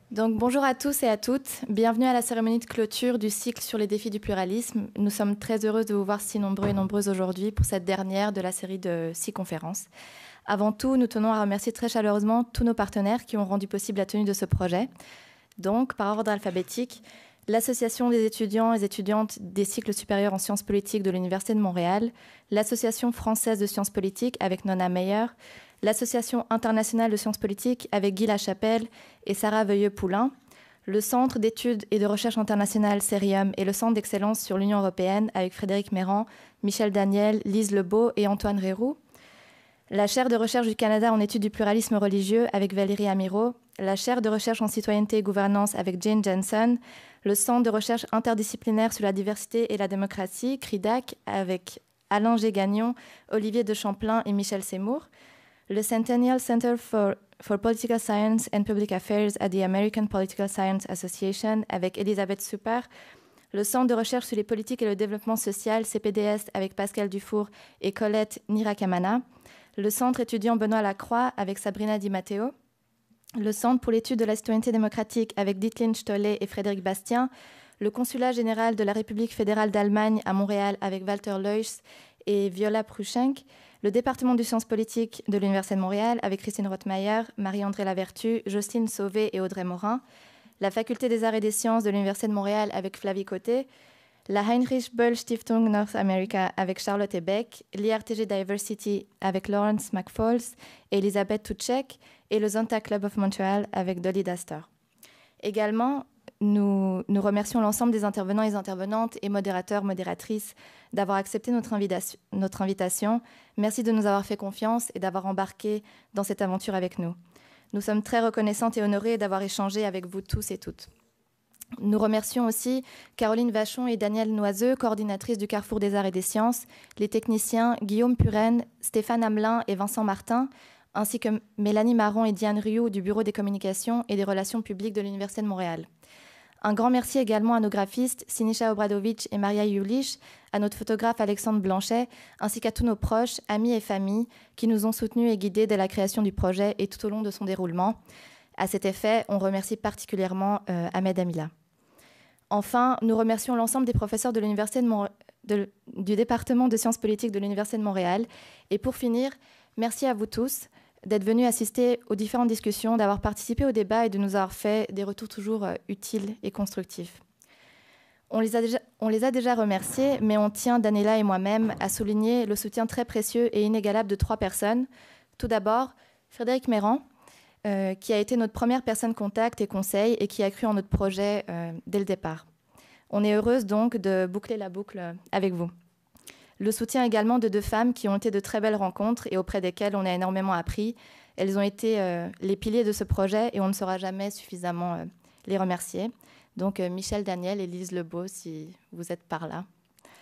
Donc bonjour à tous et à toutes, bienvenue à la cérémonie de clôture du cycle sur les défis du pluralisme. Nous sommes très heureuses de vous voir si nombreux et nombreuses aujourd'hui pour cette dernière de la série de 6 conférences. Avant tout, nous tenons à remercier très chaleureusement tous nos partenaires qui ont rendu possible la tenue de ce projet. Donc, par ordre alphabétique, l'Association des étudiants et étudiantes des cycles supérieurs en sciences politiques de l'Université de Montréal, l'Association française de sciences politiques avec Nona Meyer, l'Association internationale de sciences politiques avec Guy Lachapelle et Sarah Veuilleux-Poulain, le Centre d'études et de recherche internationale Cerium et le Centre d'excellence sur l'Union européenne avec Frédéric Mérand, Michel Daniel, Lise Lebeau et Antoine Réroux, la chaire de recherche du Canada en études du pluralisme religieux avec Valérie Amirault, la chaire de recherche en citoyenneté et gouvernance avec Jane Jensen, le Centre de recherche interdisciplinaire sur la diversité et la démocratie, CRIDAC, avec Alain G. Gagnon, Olivier de Champlain et Michel Seymour, le Centennial Center for Political Science and Public Affairs at the American Political Science Association avec Elisabeth Super, le Centre de recherche sur les politiques et le développement social, CPDS, avec Pascal Dufour et Colette Nirakamana, le Centre étudiant Benoît Lacroix avec Sabrina Di Matteo, le Centre pour l'étude de la citoyenneté démocratique avec Ditlin Stolle et Frédéric Bastien, le Consulat général de la République fédérale d'Allemagne à Montréal avec Walter Leuss et Viola Pruschenk, le département de sciences politiques de l'Université de Montréal avec Christine Rothmayer, Marie-André Lavertu, Jocelyne Sauvé et Audrey Morin, la Faculté des arts et des sciences de l'Université de Montréal avec Flavie Côté, la Heinrich Böll Stiftung North America avec Charlotte Ebeck, l'IRTG Diversity avec Lawrence McFalls et Elisabeth Tuchek et le Zonta Club of Montreal avec Dolly Daster. Également, nous remercions l'ensemble des intervenants et intervenantes et modérateurs, modératrices d'avoir accepté notre invitation. Merci de nous avoir fait confiance et d'avoir embarqué dans cette aventure avec nous. Nous sommes très reconnaissantes et honorées d'avoir échangé avec vous tous et toutes. Nous remercions aussi Caroline Vachon et Danielle Noiseux, coordinatrices du Carrefour des Arts et des Sciences, les techniciens Guillaume Puren, Stéphane Hamelin et Vincent Martin, ainsi que Mélanie Marron et Diane Rioux du Bureau des communications et des relations publiques de l'Université de Montréal. Un grand merci également à nos graphistes Sinisha Obradovic et Maria Yulich, à notre photographe Alexandre Blanchet, ainsi qu'à tous nos proches, amis et familles qui nous ont soutenus et guidés dès la création du projet et tout au long de son déroulement. À cet effet, on remercie particulièrement Ahmed Amila. Enfin, nous remercions l'ensemble des professeurs de l'Université du département de sciences politiques de l'Université de Montréal. Et pour finir, merci à vous tous d'être venus assister aux différentes discussions, d'avoir participé au débat et de nous avoir fait des retours toujours utiles et constructifs. On les a déjà remerciés, mais on tient, Daniela et moi-même, à souligner le soutien très précieux et inégalable de 3 personnes. Tout d'abord, Frédéric Mérand, qui a été notre première personne contact et conseil et qui a cru en notre projet dès le départ. On est heureuse donc de boucler la boucle avec vous. Le soutien également de 2 femmes qui ont été de très belles rencontres et auprès desquelles on a énormément appris. Elles ont été les piliers de ce projet et on ne saura jamais suffisamment les remercier. Donc Michel Daniel et Lise Lebeau, si vous êtes par là.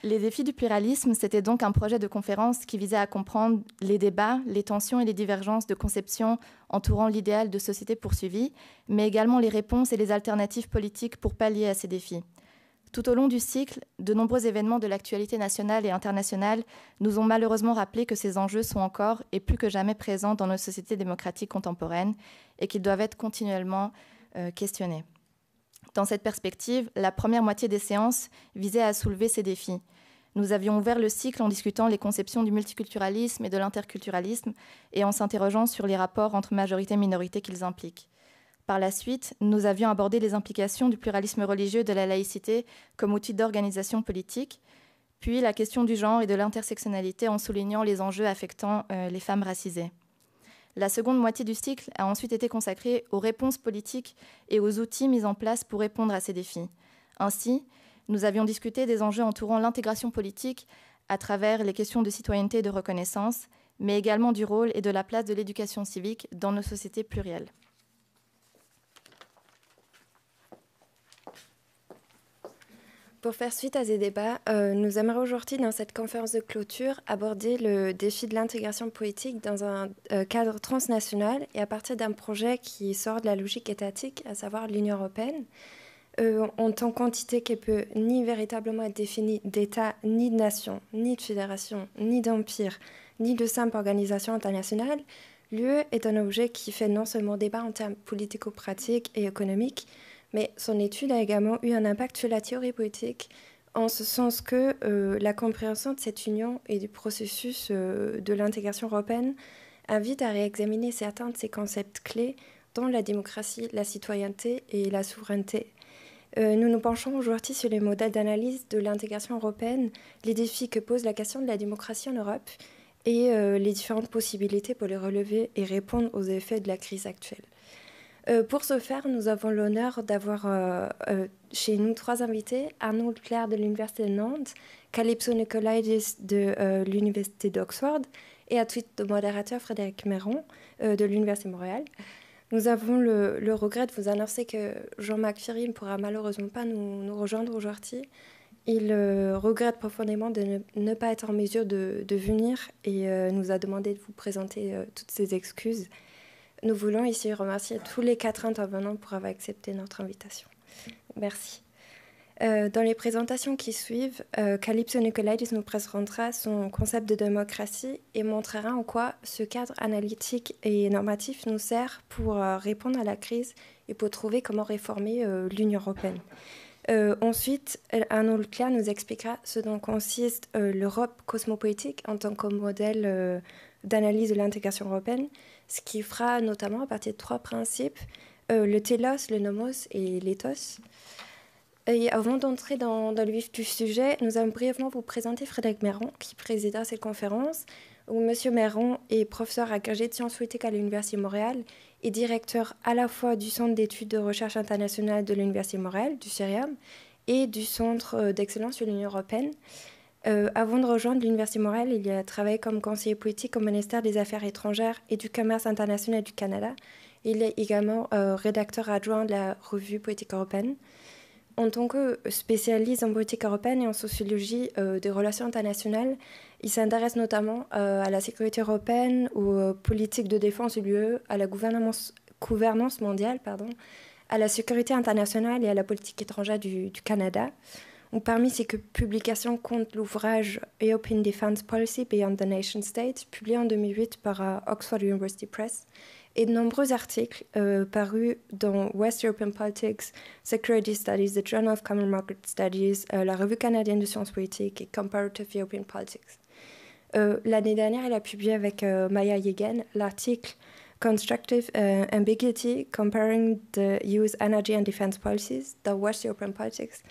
Les défis du pluralisme, c'était donc un projet de conférence qui visait à comprendre les débats, les tensions et les divergences de conception entourant l'idéal de société poursuivi, mais également les réponses et les alternatives politiques pour pallier à ces défis. Tout au long du cycle, de nombreux événements de l'actualité nationale et internationale nous ont malheureusement rappelé que ces enjeux sont encore et plus que jamais présents dans nos sociétés démocratiques contemporaines et qu'ils doivent être continuellement questionnés. Dans cette perspective, la première moitié des séances visait à soulever ces défis. Nous avions ouvert le cycle en discutant les conceptions du multiculturalisme et de l'interculturalisme et en s'interrogeant sur les rapports entre majorité et minorité qu'ils impliquent. Par la suite, nous avions abordé les implications du pluralisme religieux et de la laïcité comme outil d'organisation politique, puis la question du genre et de l'intersectionnalité en soulignant les enjeux affectant les femmes racisées. La seconde moitié du cycle a ensuite été consacrée aux réponses politiques et aux outils mis en place pour répondre à ces défis. Ainsi, nous avions discuté des enjeux entourant l'intégration politique à travers les questions de citoyenneté et de reconnaissance, mais également du rôle et de la place de l'éducation civique dans nos sociétés plurielles. Pour faire suite à ces débats, nous aimerions aujourd'hui, dans cette conférence de clôture, aborder le défi de l'intégration politique dans un cadre transnational et à partir d'un projet qui sort de la logique étatique, à savoir l'Union européenne, en tant qu'entité qui peut ni véritablement être définie d'État, ni de nation, ni de fédération, ni d'empire, ni de simple organisation internationale, L'UE est un objet qui fait non seulement débat en termes politico-pratiques et économiques, mais son étude a également eu un impact sur la théorie politique, en ce sens que la compréhension de cette union et du processus de l'intégration européenne invite à réexaminer certains de ces concepts clés, dont la démocratie, la citoyenneté et la souveraineté. Nous nous penchons aujourd'hui sur les modèles d'analyse de l'intégration européenne, les défis que pose la question de la démocratie en Europe et les différentes possibilités pour les relever et répondre aux effets de la crise actuelle. Pour ce faire, nous avons l'honneur d'avoir chez nous 3 invités: Arnould Clerc de l'Université de Nantes, Calypso Nicolaïdis de l'Université d'Oxford et à titre de modérateur Frédéric Méron de l'Université de Montréal. Nous avons le regret de vous annoncer que Jean-Marc Firy ne pourra malheureusement pas nous rejoindre aujourd'hui. Il regrette profondément de ne pas être en mesure de venir et nous a demandé de vous présenter toutes ses excuses. Nous voulons ici remercier tous les 4 intervenants pour avoir accepté notre invitation. Merci. Dans les présentations qui suivent, Calypso Nicolaïdis nous présentera son concept de démocratie et montrera en quoi ce cadre analytique et normatif nous sert pour répondre à la crise et pour trouver comment réformer l'Union européenne. Ensuite, Arnould Clerc nous expliquera ce dont consiste l'Europe cosmopolitique en tant que modèle d'analyse de l'intégration européenne, ce qui fera notamment à partir de 3 principes, le télos, le nomos et l'éthos. Et avant d'entrer dans le vif du sujet, nous allons brièvement vous présenter Frédéric Méron, qui présidera cette conférence, où M. Méron est professeur agrégé de sciences politiques à l'Université de Montréal et directeur à la fois du Centre d'études de recherche internationale de l'Université de Montréal, du CERIAM, et du Centre d'excellence sur l'Union européenne. Avant de rejoindre l'Université de Montréal, il a travaillé comme conseiller politique au ministère des Affaires étrangères et du Commerce international du Canada. Il est également rédacteur adjoint de la revue Politique européenne. En tant que spécialiste en politique européenne et en sociologie des relations internationales, il s'intéresse notamment à la sécurité européenne, aux politiques de défense de l'UE, à la gouvernance mondiale, à la sécurité internationale et à la politique étrangère du Canada. Parmi ses publications compte l'ouvrage European Defense Policy Beyond the Nation State, publié en 2008 par Oxford University Press, et de nombreux articles parus dans West European Politics, Security Studies, the Journal of Common Market Studies, la Revue canadienne de sciences politiques et Comparative European Politics. L'année dernière, il a publié avec Maya Yegen l'article Constructive Ambiguity Comparing the US Energy and Defense Policies, the West European Politics.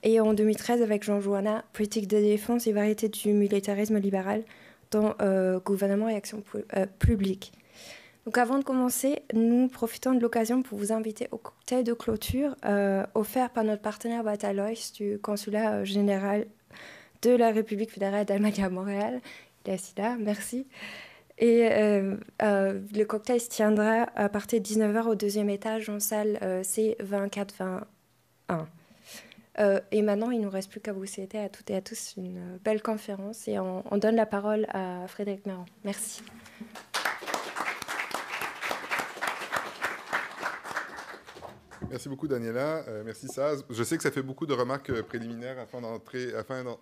Et en 2013, avec Jean Joanna, Politique de défense et variété du militarisme libéral dans Gouvernement et action publique. Donc avant de commencer, nous profitons de l'occasion pour vous inviter au cocktail de clôture offert par notre partenaire Batalois du Consulat général de la République fédérale d'Allemagne à Montréal. Il est assis là, merci. Et le cocktail se tiendra à partir de 19h au 2e étage en salle C2421. Et maintenant, il ne nous reste plus qu'à vous souhaiter à toutes et à tous une belle conférence et on donne la parole à Frédéric Méron. Merci. Merci beaucoup, Daniela. Merci, Saz. Je sais que ça fait beaucoup de remarques préliminaires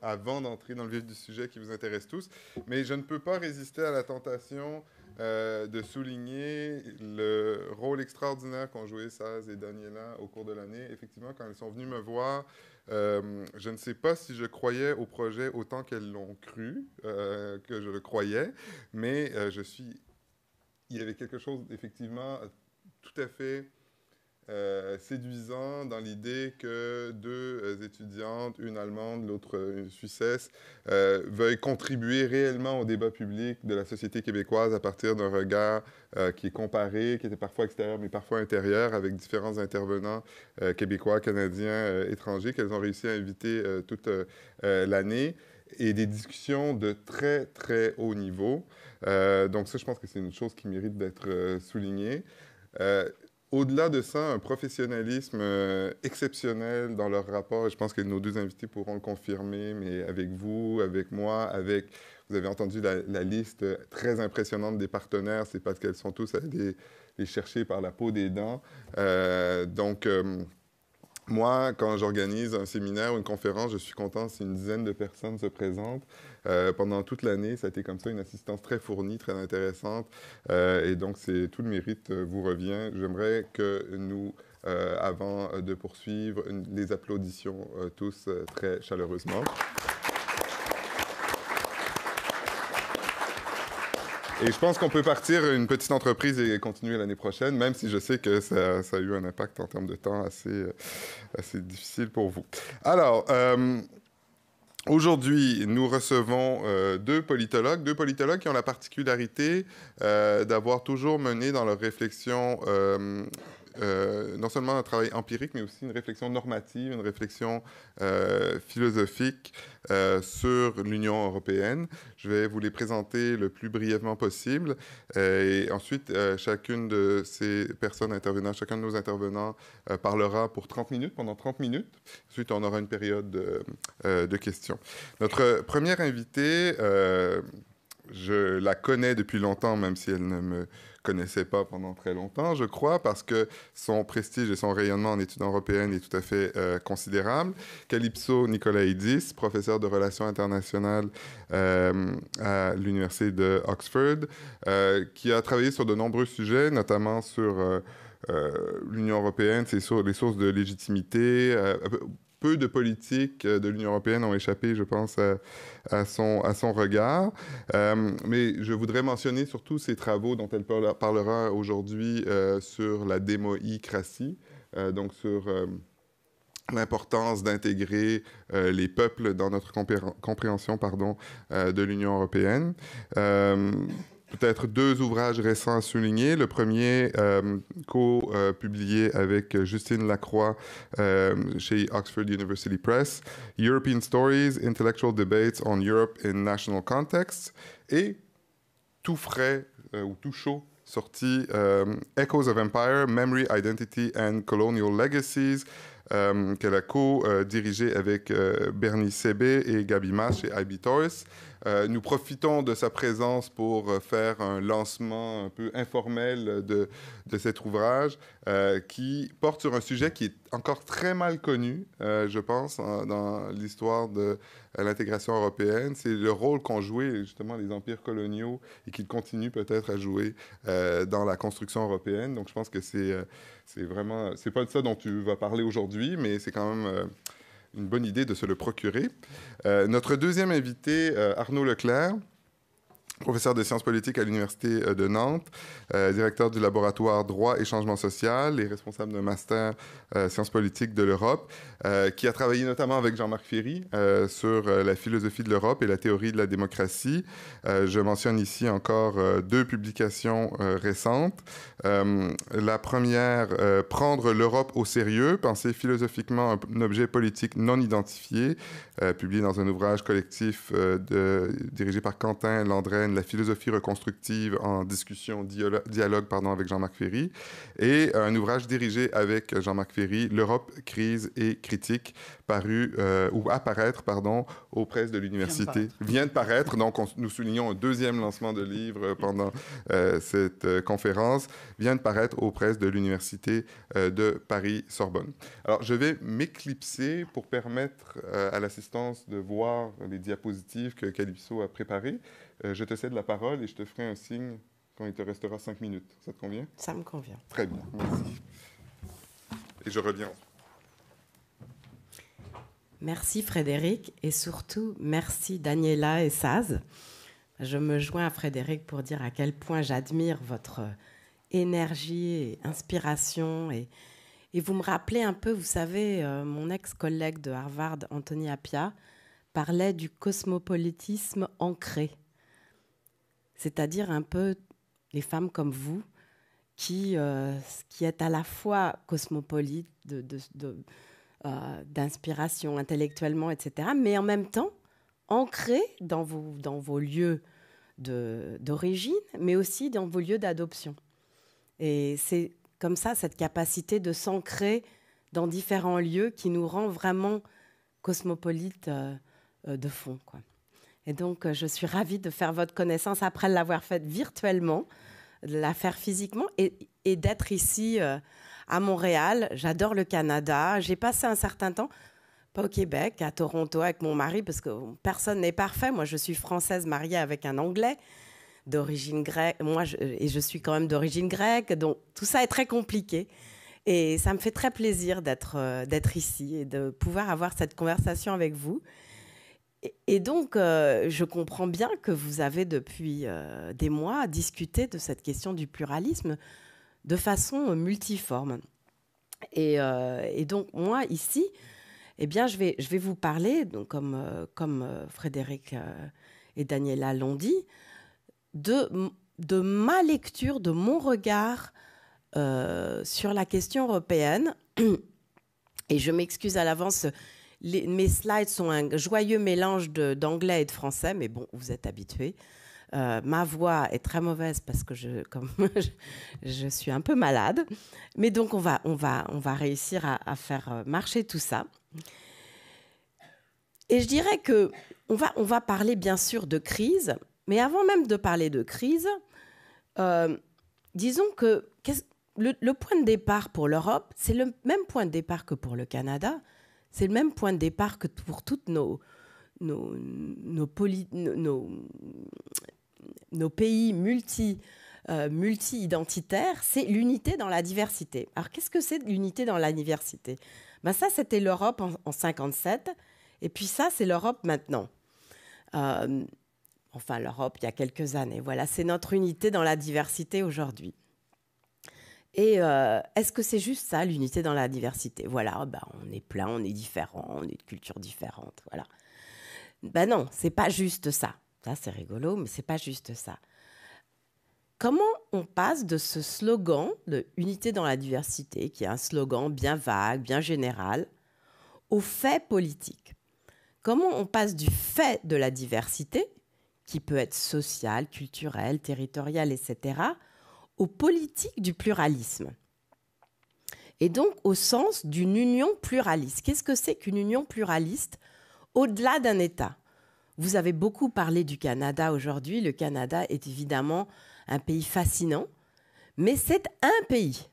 avant d'entrer dans le vif du sujet qui vous intéresse tous, mais je ne peux pas résister à la tentation de souligner le rôle extraordinaire qu'ont joué Saz et Daniela au cours de l'année. Effectivement, quand elles sont venues me voir, je ne sais pas si je croyais au projet autant qu'elles l'ont cru, que je le croyais, mais il y avait quelque chose, effectivement, tout à fait séduisant dans l'idée que 2 étudiantes, une allemande, l'autre une suissesse, veuillent contribuer réellement au débat public de la société québécoise à partir d'un regard qui est comparé, qui était parfois extérieur mais parfois intérieur, avec différents intervenants québécois, canadiens, étrangers qu'elles ont réussi à inviter toute l'année, et des discussions de très, très haut niveau. Donc ça, je pense que c'est une chose qui mérite d'être soulignée. Au-delà de ça, un professionnalisme exceptionnel dans leur rapport, et je pense que nos 2 invités pourront le confirmer, mais avec vous, avec moi, vous avez entendu la liste très impressionnante des partenaires, c'est parce qu'elles sont tous allées les chercher par la peau des dents. Donc, Moi, quand j'organise un séminaire ou une conférence, je suis content si une dizaine de personnes se présentent. Pendant toute l'année, ça a été comme ça, une assistance très fournie, très intéressante. Et donc, tout le mérite vous revient. J'aimerais que nous, avant de poursuivre, les applaudissions tous très chaleureusement. Et je pense qu'on peut partir une petite entreprise et continuer l'année prochaine, même si je sais que ça a eu un impact en termes de temps assez difficile pour vous. Alors, aujourd'hui, nous recevons deux politologues qui ont la particularité d'avoir toujours mené dans leur réflexion non seulement un travail empirique, mais aussi une réflexion normative, une réflexion philosophique sur l'Union européenne. Je vais vous les présenter le plus brièvement possible. Et ensuite, chacune de ces personnes intervenant, chacun de nos intervenants parlera pour 30 minutes, pendant 30 minutes. Ensuite, on aura une période de questions. Notre première invitée, je la connais depuis longtemps, même si elle ne me connaissait pas pendant très longtemps, je crois, parce que son prestige et son rayonnement en études européennes est tout à fait considérable. Calypso Nicolaïdis, professeur de relations internationales à l'université de Oxford, qui a travaillé sur de nombreux sujets, notamment sur l'Union européenne, les sources de légitimité. Peu de politiques de l'Union européenne ont échappé, je pense, à son regard. Mais je voudrais mentionner surtout ses travaux dont elle parlera aujourd'hui sur la démoïcratie, donc sur l'importance d'intégrer les peuples dans notre compréhension de l'Union européenne. Peut-être deux ouvrages récents à souligner. Le premier, co-publié avec Justine Lacroix chez Oxford University Press, European Stories, Intellectual Debates on Europe in National Contexts. Et tout frais ou tout chaud, sorti Echoes of Empire, Memory, Identity and Colonial Legacies, qu'elle a co-dirigé avec Bernie Sebé et Gaby Mas chez IB Tauris. Nous profitons de sa présence pour faire un lancement un peu informel de cet ouvrage qui porte sur un sujet qui est encore très mal connu, je pense, dans l'histoire de l'intégration européenne. C'est le rôle qu'ont joué justement les empires coloniaux et qu'ils continuent peut-être à jouer dans la construction européenne. Donc je pense que c'est vraiment... C'est pas de ça dont tu vas parler aujourd'hui, mais c'est quand même... une bonne idée de se le procurer. Notre deuxième invité, Arnaud Leclerc, professeur de sciences politiques à l'Université de Nantes, directeur du laboratoire Droit et Changement social et responsable d'un master sciences politiques de l'Europe, qui a travaillé notamment avec Jean-Marc Ferry sur la philosophie de l'Europe et la théorie de la démocratie. Je mentionne ici encore deux publications récentes. La première, Prendre l'Europe au sérieux, penser philosophiquement un objet politique non identifié, publié dans un ouvrage collectif dirigé par Quentin Landren, La philosophie reconstructive en discussion, dialogue avec Jean-Marc Ferry, et un ouvrage dirigé avec Jean-Marc Ferry, L'Europe, crise et critique, apparaître aux presses de l'université. Vient de paraître, donc nous soulignons un deuxième lancement de livre pendant cette conférence, vient de paraître aux presses de l'université de Paris-Sorbonne. Alors, je vais m'éclipser pour permettre à l'assistance de voir les diapositives que Calypso a préparées. Je te cède la parole et je te ferai un signe quand il te restera 5 minutes. Ça te convient? Ça me convient. Très bien, merci. Et je reviens. Merci Frédéric et surtout merci Daniela et Saz. Je me joins à Frédéric pour dire à quel point j'admire votre énergie et inspiration. Et vous me rappelez un peu, vous savez, mon ex-collègue de Harvard, Anthony Appia, parlait du cosmopolitisme ancré. C'est-à-dire un peu les femmes comme vous qui êtes à la fois cosmopolite, d'inspiration intellectuellement, etc., mais en même temps ancré dans vos lieux d'origine, mais aussi dans vos lieux d'adoption. Et c'est comme ça, cette capacité de s'ancrer dans différents lieux qui nous rend vraiment cosmopolites de fond, quoi. Et donc, je suis ravie de faire votre connaissance après l'avoir faite virtuellement, de la faire physiquement et d'être ici à Montréal. J'adore le Canada. J'ai passé un certain temps, pas au Québec, à Toronto avec mon mari, parce que personne n'est parfait. Moi, je suis française mariée avec un Anglais d'origine grecque. Et je suis quand même d'origine grecque. Donc, tout ça est très compliqué. Et ça me fait très plaisir d'être ici et de pouvoir avoir cette conversation avec vous. Et donc, je comprends bien que vous avez depuis des mois discuté de cette question du pluralisme de façon multiforme. Et donc, moi, ici, eh bien, je vais vous parler, donc, comme Frédéric et Daniela l'ont dit, de ma lecture, de mon regard sur la question européenne. Et je m'excuse à l'avance, mes slides sont un joyeux mélange d'anglais et de français, mais bon, vous êtes habitués. Ma voix est très mauvaise parce que je suis un peu malade. Mais donc, on va réussir à faire marcher tout ça. Et je dirais qu'on va parler bien sûr de crise, mais avant même de parler de crise, disons que le point de départ pour l'Europe, c'est le même point de départ que pour le Canada, c'est le même point de départ que pour toutes nos pays multi-identitaires, c'est l'unité dans la diversité. Alors, qu'est-ce que c'est l'unité dans la diversité ? Ben, ça, c'était l'Europe en 1957, et puis ça, c'est l'Europe maintenant. Enfin, l'Europe, il y a quelques années. Voilà, c'est notre unité dans la diversité aujourd'hui. Et est-ce que c'est juste ça, l'unité dans la diversité ? Voilà, ben, on est plein, on est différents, on est de cultures différentes, voilà. Ben non, c'est pas juste ça. Ça, c'est rigolo, mais c'est pas juste ça. Comment on passe de ce slogan de unité dans la diversité, qui est un slogan bien vague, bien général, au fait politique ? Comment on passe du fait de la diversité, qui peut être sociale, culturelle, territoriale, etc., aux politiques du pluralisme. Et donc au sens d'une union pluraliste. Qu'est-ce que c'est qu'une union pluraliste au-delà d'un État ? Vous avez beaucoup parlé du Canada aujourd'hui. Le Canada est évidemment un pays fascinant, mais c'est un pays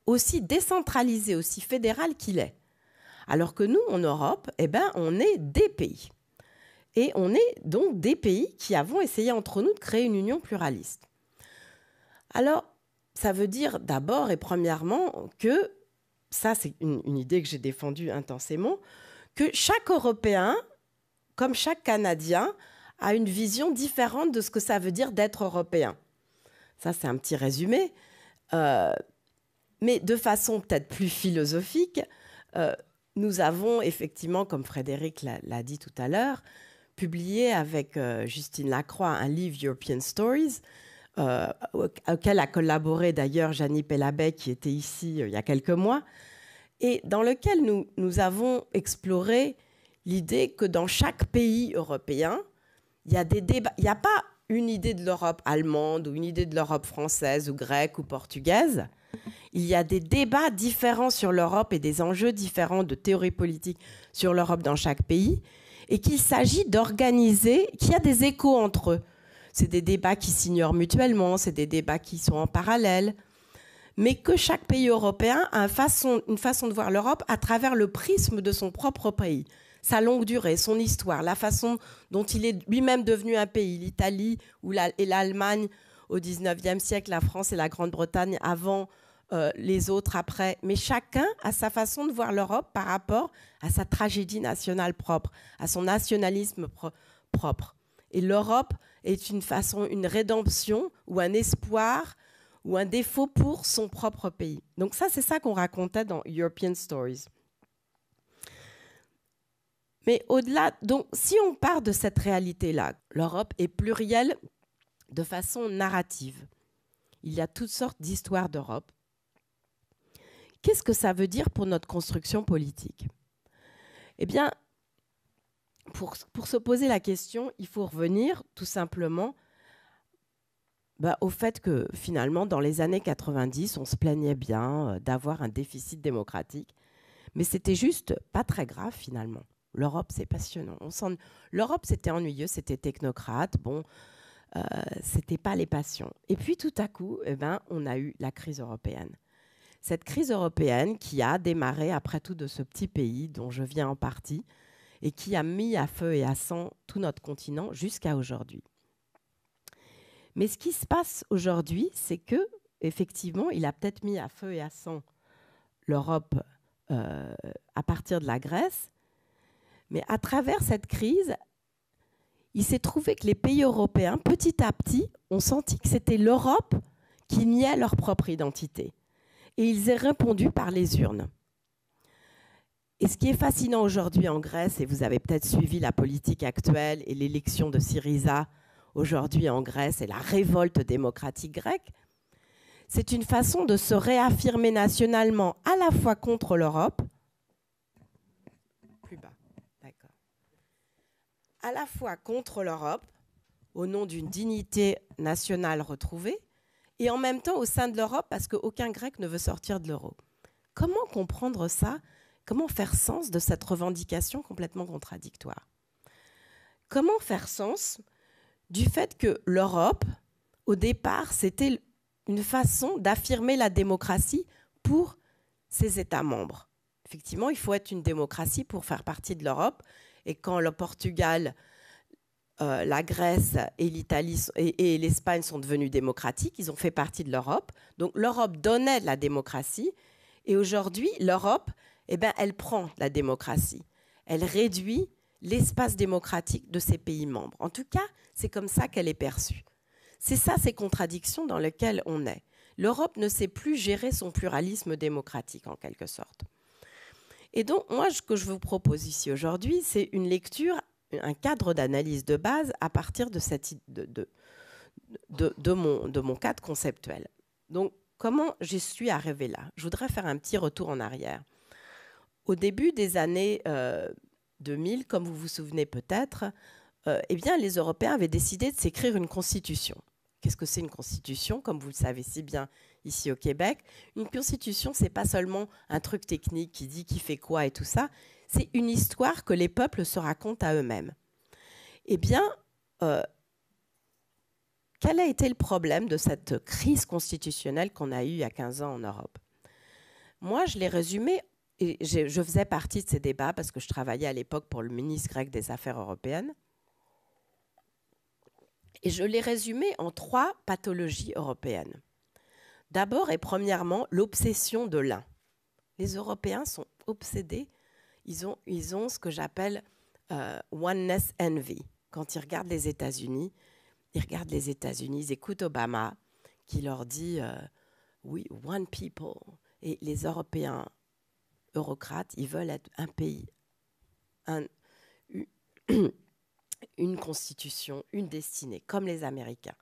aussi décentralisé, aussi fédéral qu'il est. Alors que nous, en Europe, eh ben, on est des pays. Et on est donc des pays qui avons essayé entre nous de créer une union pluraliste. Alors, ça veut dire d'abord et premièrement que, ça c'est une idée que j'ai défendue intensément, que chaque Européen, comme chaque Canadien, a une vision différente de ce que ça veut dire d'être Européen. Ça, c'est un petit résumé. Mais de façon peut-être plus philosophique, nous avons effectivement, comme Frédéric l'a dit tout à l'heure, publié avec Justine Lacroix un livre European Stories, auquel a collaboré d'ailleurs Janie Pelabet, qui était ici il y a quelques mois, et dans lequel nous avons exploré l'idée que dans chaque pays européen, il y a des débats. Il n'y a pas une idée de l'Europe allemande ou une idée de l'Europe française ou grecque ou portugaise. Il y a des débats différents sur l'Europe et des enjeux différents de théorie politique sur l'Europe dans chaque pays, et qu'il s'agit d'organiser, qu'il y a des échos entre eux. C'est des débats qui s'ignorent mutuellement, c'est des débats qui sont en parallèle, mais que chaque pays européen a une façon de voir l'Europe à travers le prisme de son propre pays, sa longue durée, son histoire, la façon dont il est lui-même devenu un pays, l'Italie et l'Allemagne au XIXe siècle, la France et la Grande-Bretagne avant, les autres après. Mais chacun a sa façon de voir l'Europe par rapport à sa tragédie nationale propre, à son nationalisme propre. Et l'Europe est une rédemption ou un espoir ou un défaut pour son propre pays. Donc ça, c'est ça qu'on racontait dans European Stories. Mais au-delà, donc si on part de cette réalité-là, l'Europe est plurielle de façon narrative. Il y a toutes sortes d'histoires d'Europe. Qu'est-ce que ça veut dire pour notre construction politique ? Eh bien, pour se poser la question, il faut revenir tout simplement au fait que finalement, dans les années 90, on se plaignait bien d'avoir un déficit démocratique, mais c'était juste pas très grave finalement. L'Europe, c'est passionnant. L'Europe, c'était ennuyeux, c'était technocrate, c'était pas les passions. Et puis tout à coup, on a eu la crise européenne. Cette crise européenne qui a démarré après tout de ce petit pays dont je viens en partie et qui a mis à feu et à sang tout notre continent jusqu'à aujourd'hui. Mais ce qui se passe aujourd'hui, c'est que effectivement, il a peut-être mis à feu et à sang l'Europe à partir de la Grèce, mais à travers cette crise, il s'est trouvé que les pays européens, petit à petit, ont senti que c'était l'Europe qui niait leur propre identité. Et ils ont répondu par les urnes. Et ce qui est fascinant aujourd'hui en Grèce, et vous avez peut-être suivi la politique actuelle et l'élection de Syriza aujourd'hui en Grèce et la révolte démocratique grecque, c'est une façon de se réaffirmer nationalement à la fois contre l'Europe, plus bas, d'accord, à la fois contre l'Europe, au nom d'une dignité nationale retrouvée, et en même temps au sein de l'Europe, parce qu'aucun Grec ne veut sortir de l'euro. Comment comprendre ça ? Comment faire sens de cette revendication complètement contradictoire ? Comment faire sens du fait que l'Europe, au départ, c'était une façon d'affirmer la démocratie pour ses États membres. Effectivement, il faut être une démocratie pour faire partie de l'Europe. Et quand le Portugal, la Grèce et l'Italie et l'Espagne sont devenus démocratiques, ils ont fait partie de l'Europe. Donc l'Europe donnait de la démocratie. Et aujourd'hui, l'Europe, elle prend la démocratie. Elle réduit l'espace démocratique de ses pays membres. En tout cas, c'est comme ça qu'elle est perçue. C'est ça, ces contradictions dans lesquelles on est. L'Europe ne sait plus gérer son pluralisme démocratique, en quelque sorte. Et donc, moi, ce que je vous propose ici aujourd'hui, c'est une lecture, un cadre d'analyse de base à partir de mon cadre conceptuel. Donc, comment j'y suis arrivée là ? Je voudrais faire un petit retour en arrière. Au début des années 2000, comme vous vous souvenez peut-être, les Européens avaient décidé de s'écrire une constitution. Qu'est-ce que c'est une constitution ? Comme vous le savez si bien ici au Québec, une constitution, ce n'est pas seulement un truc technique qui dit qui fait quoi et tout ça, c'est une histoire que les peuples se racontent à eux-mêmes. Quel a été le problème de cette crise constitutionnelle qu'on a eue il y a 15 ans en Europe ? Moi, je l'ai résumé, et je faisais partie de ces débats parce que je travaillais à l'époque pour le ministre grec des Affaires européennes. Et je l'ai résumé en 3 pathologies européennes. D'abord et premièrement, l'obsession de l'un. Les Européens sont obsédés. Ils ont ce que j'appelle oneness envy. Quand ils regardent les États-Unis, ils écoutent Obama qui leur dit oui, one people. Et les Européens eurocrates, ils veulent être un pays, une constitution, une destinée, comme les Américains.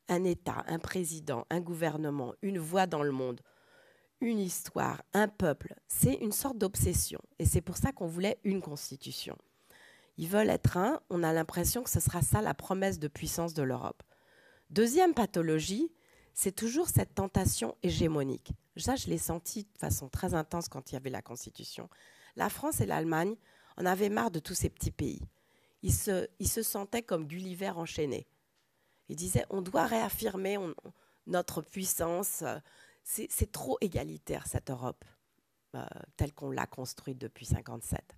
Un État, un président, un gouvernement, une voix dans le monde, une histoire, un peuple. C'est une sorte d'obsession. Et c'est pour ça qu'on voulait une constitution. Ils veulent être un. On a l'impression que ce sera ça la promesse de puissance de l'Europe. Deuxième pathologie, c'est toujours cette tentation hégémonique. Ça, je l'ai senti de façon très intense quand il y avait la Constitution. La France et l'Allemagne en avaient marre de tous ces petits pays. Ils se sentaient comme Gulliver enchaîné. Ils disaient, on doit réaffirmer notre puissance. C'est trop égalitaire, cette Europe, telle qu'on l'a construite depuis 1957.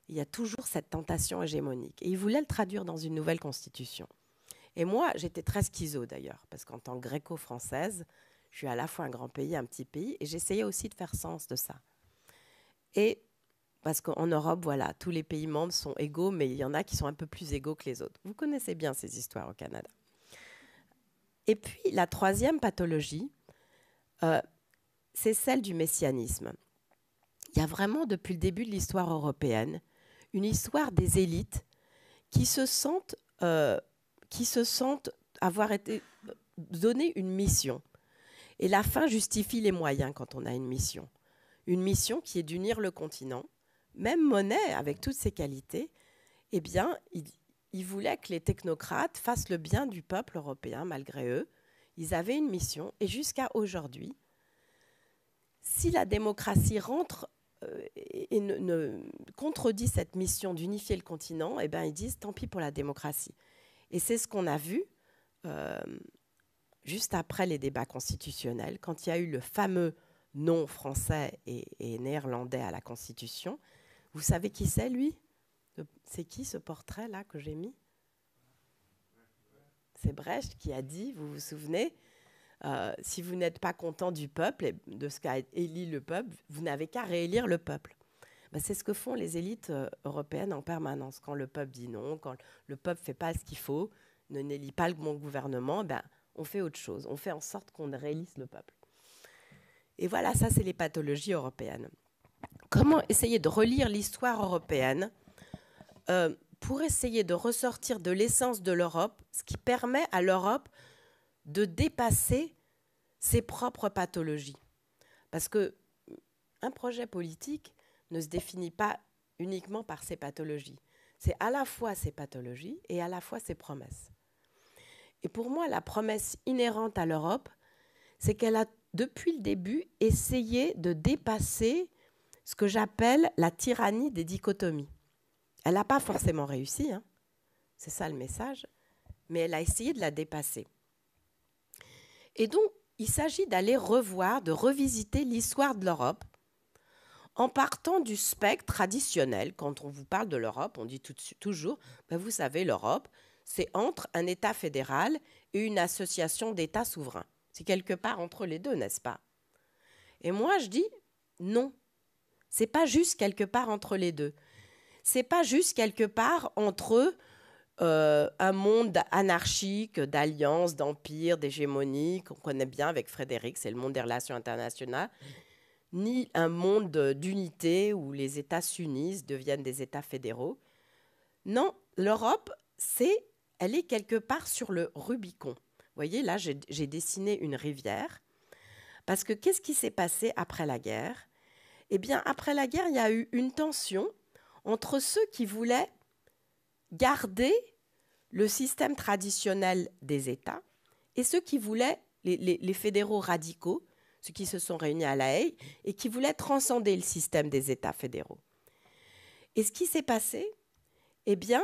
Il y a toujours cette tentation hégémonique. Et ils voulaient le traduire dans une nouvelle constitution. Et moi, j'étais très schizo d'ailleurs, parce qu'en tant que gréco-française, je suis à la fois un grand pays, un petit pays, et j'essayais aussi de faire sens de ça. Et parce qu'en Europe, voilà, tous les pays membres sont égaux, mais il y en a qui sont un peu plus égaux que les autres. Vous connaissez bien ces histoires au Canada. Et puis, la troisième pathologie, c'est celle du messianisme. Il y a vraiment, depuis le début de l'histoire européenne, une histoire des élites qui se sentent avoir été donné une mission. Et la fin justifie les moyens quand on a une mission. Une mission qui est d'unir le continent. Même Monnet, avec toutes ses qualités, il voulait que les technocrates fassent le bien du peuple européen, malgré eux. Ils avaient une mission. Et jusqu'à aujourd'hui, si la démocratie rentre et ne contredit cette mission d'unifier le continent, ils disent tant pis pour la démocratie. Et c'est ce qu'on a vu juste après les débats constitutionnels, quand il y a eu le fameux non français et néerlandais à la Constitution. Vous savez qui c'est, lui? C'est qui ce portrait-là que j'ai mis? C'est Brecht qui a dit, vous vous souvenez, si vous n'êtes pas content du peuple et de ce qu'a élu le peuple, vous n'avez qu'à réélire le peuple. Ben, c'est ce que font les élites européennes en permanence. Quand le peuple dit non, quand le peuple ne fait pas ce qu'il faut, n'élit pas le bon gouvernement, ben, on fait autre chose. On fait en sorte qu'on réélise le peuple. Et voilà, ça, c'est les pathologies européennes. Comment essayer de relire l'histoire européenne pour essayer de ressortir de l'essence de l'Europe, ce qui permet à l'Europe de dépasser ses propres pathologies. Parce qu'un projet politique ne se définit pas uniquement par ses pathologies. C'est à la fois ses pathologies et à la fois ses promesses. Et pour moi, la promesse inhérente à l'Europe, c'est qu'elle a, depuis le début, essayé de dépasser ce que j'appelle la tyrannie des dichotomies. Elle n'a pas forcément réussi, hein. C'est ça le message, mais elle a essayé de la dépasser. Et donc, il s'agit d'aller revoir, de revisiter l'histoire de l'Europe en partant du spectre traditionnel. Quand on vous parle de l'Europe, on dit toujours, ben vous savez, l'Europe, c'est entre un État fédéral et une association d'États souverains. C'est quelque part entre les deux, n'est-ce pas? Et moi, je dis non. C'est pas juste quelque part entre les deux. C'est pas juste quelque part entre un monde anarchique, d'alliances, d'empires, d'hégémonie, qu'on connaît bien avec Frédéric, c'est le monde des relations internationales, ni un monde d'unité où les États s'unissent, deviennent des États fédéraux. Non, l'Europe, elle est quelque part sur le Rubicon. Vous voyez, là, j'ai dessiné une rivière. Parce que qu'est-ce qui s'est passé après la guerre? Eh bien, après la guerre, il y a eu une tension entre ceux qui voulaient garder le système traditionnel des États et ceux qui voulaient, les fédéraux radicaux, ceux qui se sont réunis à La Haye et qui voulaient transcender le système des États fédéraux. Et ce qui s'est passé, eh bien,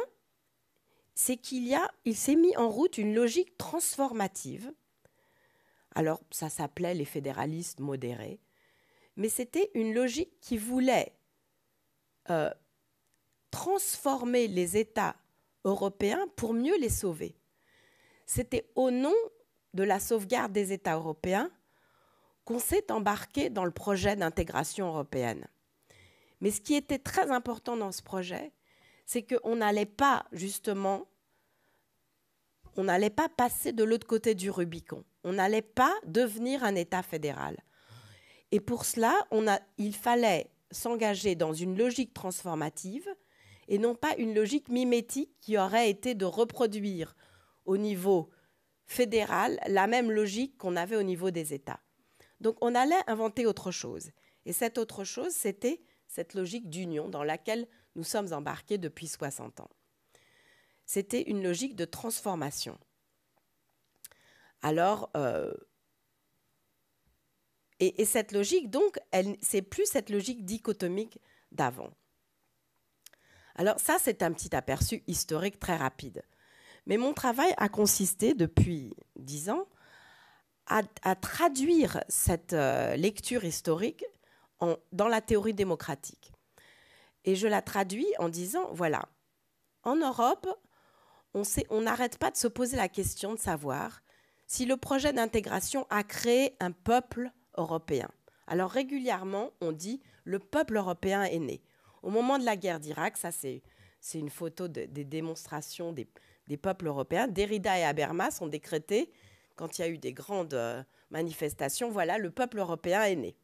c'est qu'il s'est mis en route une logique transformative. Alors, ça s'appelait les fédéralistes modérés, mais c'était une logique qui voulait transformer les États européens pour mieux les sauver. C'était au nom de la sauvegarde des États européens qu'on s'est embarqué dans le projet d'intégration européenne. Mais ce qui était très important dans ce projet, c'est qu'on n'allait pas, justement, on n'allait pas passer de l'autre côté du Rubicon. On n'allait pas devenir un État fédéral. Et pour cela, il fallait s'engager dans une logique transformative et non pas une logique mimétique qui aurait été de reproduire au niveau fédéral la même logique qu'on avait au niveau des États. Donc on allait inventer autre chose. Et cette autre chose, c'était cette logique d'union dans laquelle nous sommes embarqués depuis 60 ans. C'était une logique de transformation. Alors, et cette logique, donc, c'est plus cette logique dichotomique d'avant. Alors ça, c'est un petit aperçu historique très rapide. Mais mon travail a consisté, depuis 10 ans, à traduire cette lecture historique dans la théorie démocratique. Et je la traduis en disant, voilà, en Europe, on n'arrête pas de se poser la question de savoir si le projet d'intégration a créé un peuple européen. Alors régulièrement, on dit le peuple européen est né. Au moment de la guerre d'Irak, ça c'est une photo des démonstrations des peuples européens. Derrida et Habermas ont décrété, quand il y a eu des grandes manifestations, voilà, le peuple européen est né.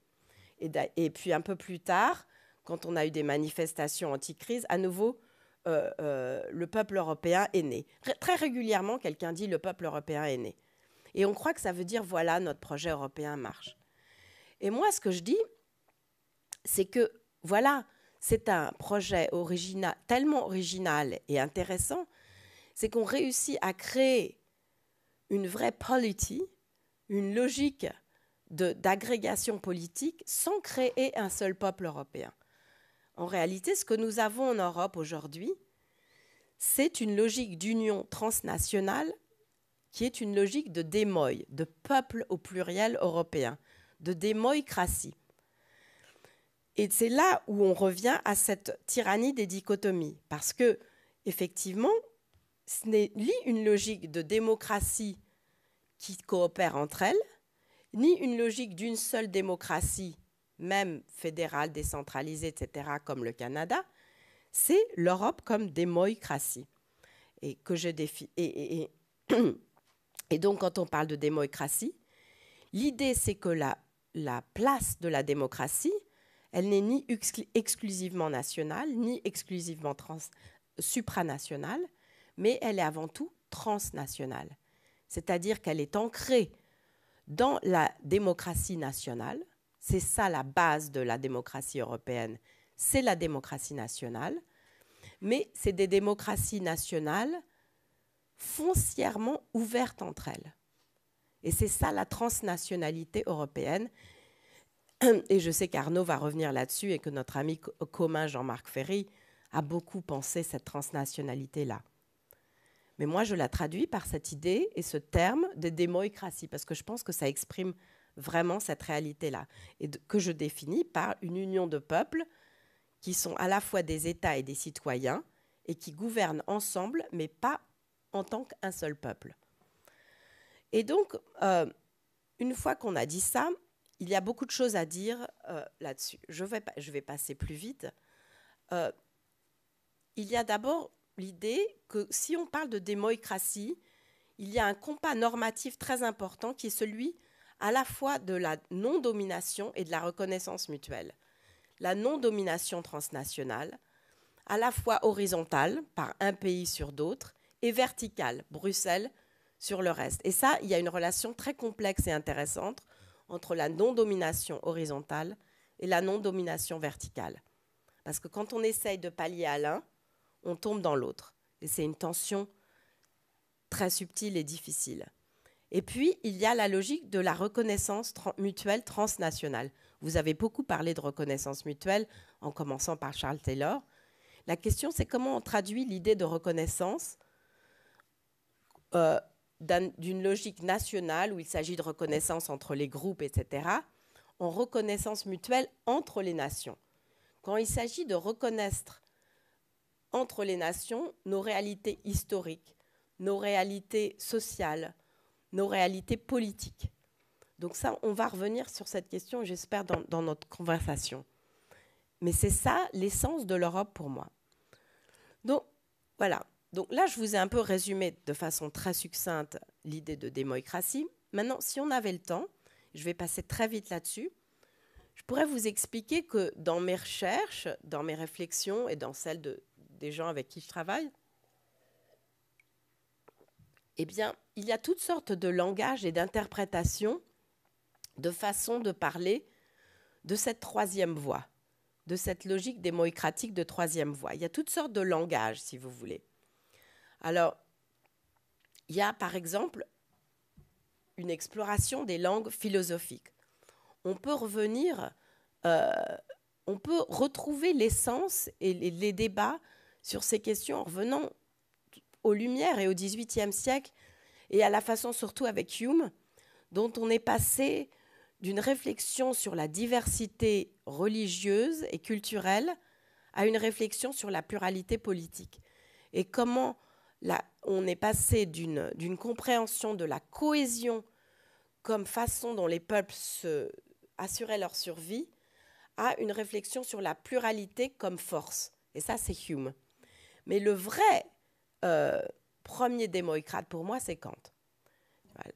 Et puis un peu plus tard, quand on a eu des manifestations anti-crise, à nouveau, le peuple européen est né. Très régulièrement, quelqu'un dit le peuple européen est né. Et on croit que ça veut dire, voilà, notre projet européen marche. Et moi, ce que je dis, c'est que, voilà, c'est un projet tellement original et intéressant, c'est qu'on réussit à créer une vraie polity, une logique d'agrégation politique sans créer un seul peuple européen. En réalité, ce que nous avons en Europe aujourd'hui, c'est une logique d'union transnationale qui est une logique de démoï, de peuple au pluriel européen, de démoïcratie. Et c'est là où on revient à cette tyrannie des dichotomies. Parce que, effectivement, ce n'est ni une logique de démocratie qui coopère entre elles, ni une logique d'une seule démocratie, même fédérale, décentralisée, etc., comme le Canada. C'est l'Europe comme démoïcratie. Et que je défie. Et donc, quand on parle de démoïcratie, l'idée, c'est que la place de la démocratie, elle n'est ni exclusivement nationale, ni exclusivement supranationale, mais elle est avant tout transnationale. C'est-à-dire qu'elle est ancrée dans la démocratie nationale. C'est ça la base de la démocratie européenne, c'est la démocratie nationale. Mais c'est des démocraties nationales foncièrement ouvertes entre elles. Et c'est ça la transnationalité européenne. Et je sais qu'Arnaud va revenir là-dessus et que notre ami commun Jean-Marc Ferry a beaucoup pensé cette transnationalité-là. Mais moi, je la traduis par cette idée et ce terme de démoïcratie, parce que je pense que ça exprime vraiment cette réalité-là, et que je définis par une union de peuples qui sont à la fois des États et des citoyens, et qui gouvernent ensemble, mais pas en tant qu'un seul peuple. Et donc, une fois qu'on a dit ça, il y a beaucoup de choses à dire là-dessus. Je vais passer plus vite. Il y a d'abord l'idée que si on parle de démoïcratie, il y a un compas normatif très important qui est celui à la fois de la non-domination et de la reconnaissance mutuelle. La non-domination transnationale, à la fois horizontale, par un pays sur d'autres, et verticale, Bruxelles sur le reste. Et ça, il y a une relation très complexe et intéressante entre la non-domination horizontale et la non-domination verticale. Parce que quand on essaye de pallier à l'un, on tombe dans l'autre. Et c'est une tension très subtile et difficile. Et puis, il y a la logique de la reconnaissance mutuelle transnationale. Vous avez beaucoup parlé de reconnaissance mutuelle, en commençant par Charles Taylor. La question, c'est comment on traduit l'idée de reconnaissance d'une logique nationale, où il s'agit de reconnaissance entre les groupes, etc., en reconnaissance mutuelle entre les nations. Quand il s'agit de reconnaître entre les nations nos réalités historiques, nos réalités sociales, nos réalités politiques. Donc ça, on va revenir sur cette question, j'espère, dans notre conversation. Mais c'est ça l'essence de l'Europe pour moi. Donc, voilà. Donc là, je vous ai un peu résumé de façon très succincte l'idée de démoïcratie. Maintenant, si on avait le temps, je vais passer très vite là-dessus, je pourrais vous expliquer que dans mes recherches, dans mes réflexions et dans celles des gens avec qui je travaille, eh bien, il y a toutes sortes de langages et d'interprétations, de façons de parler de cette troisième voie, de cette logique démoïcratique de troisième voie. Il y a toutes sortes de langages, si vous voulez. Alors, il y a par exemple une exploration des langues philosophiques. On peut on peut retrouver l'essence et les débats sur ces questions en revenant aux Lumières et au XVIIIe siècle, et à la façon surtout avec Hume, dont on est passé d'une réflexion sur la diversité religieuse et culturelle à une réflexion sur la pluralité politique. Et comment on est passé d'une compréhension de la cohésion comme façon dont les peuples assuraient leur survie à une réflexion sur la pluralité comme force. Et ça, c'est Hume. Mais le vrai premier démoïcrate pour moi, c'est Kant.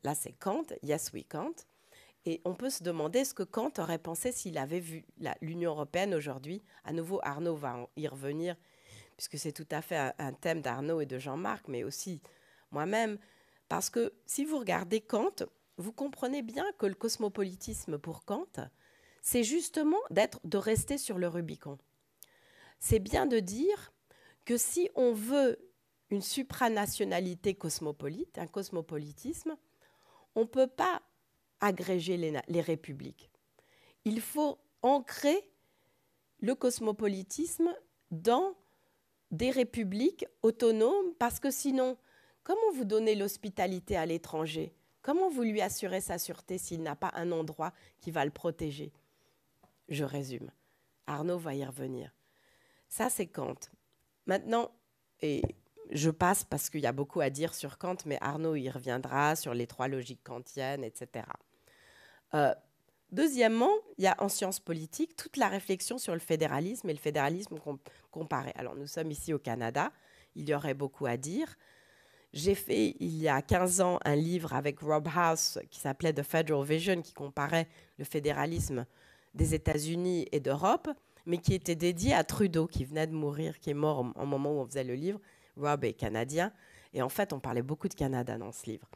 Là, c'est Kant, yes we Kant. Et on peut se demander ce que Kant aurait pensé s'il avait vu l'Union européenne aujourd'hui. À nouveau, Arnaud va y revenir, puisque c'est tout à fait un thème d'Arnaud et de Jean-Marc, mais aussi moi-même. Parce que si vous regardez Kant, vous comprenez bien que le cosmopolitisme pour Kant, c'est justement de rester sur le Rubicon. C'est bien de dire que si on veut une supranationalité cosmopolite, un cosmopolitisme, on ne peut pas agréger les républiques. Il faut ancrer le cosmopolitisme dans des républiques autonomes, parce que sinon, comment vous donnez l'hospitalité à l'étranger ? Comment vous lui assurez sa sûreté s'il n'a pas un endroit qui va le protéger? Je résume. Arnaud va y revenir. Ça, c'est Kant. Maintenant, et je passe parce qu'il y a beaucoup à dire sur Kant, mais Arnaud y reviendra sur les 3 logiques kantiennes, etc. Deuxièmement, il y a en sciences politiques toute la réflexion sur le fédéralisme et le fédéralisme comparé. Alors, nous sommes ici au Canada, il y aurait beaucoup à dire. J'ai fait, il y a 15 ans, un livre avec Rob House qui s'appelait The Federal Vision, qui comparait le fédéralisme des États-Unis et d'Europe, mais qui était dédié à Trudeau, qui venait de mourir, qui est mort au moment où on faisait le livre. Rob est canadien, et en fait, on parlait beaucoup de Canada dans ce livre.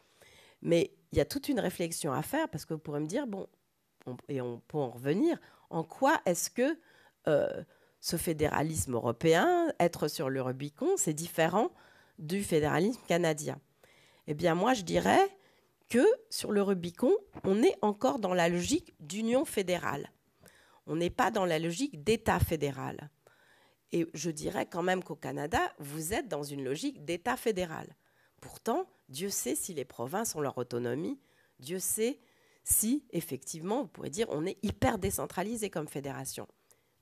Mais il y a toute une réflexion à faire, parce que vous pourrez me dire, bon, on peut en revenir, en quoi est-ce que ce fédéralisme européen, être sur le Rubicon, c'est différent du fédéralisme canadien? Eh bien, moi, je dirais que sur le Rubicon, on est encore dans la logique d'union fédérale. On n'est pas dans la logique d'État fédéral. Et je dirais quand même qu'au Canada, vous êtes dans une logique d'État fédéral. Pourtant, Dieu sait si les provinces ont leur autonomie, Dieu sait si, effectivement, vous pourrez dire, on est hyper décentralisé comme fédération.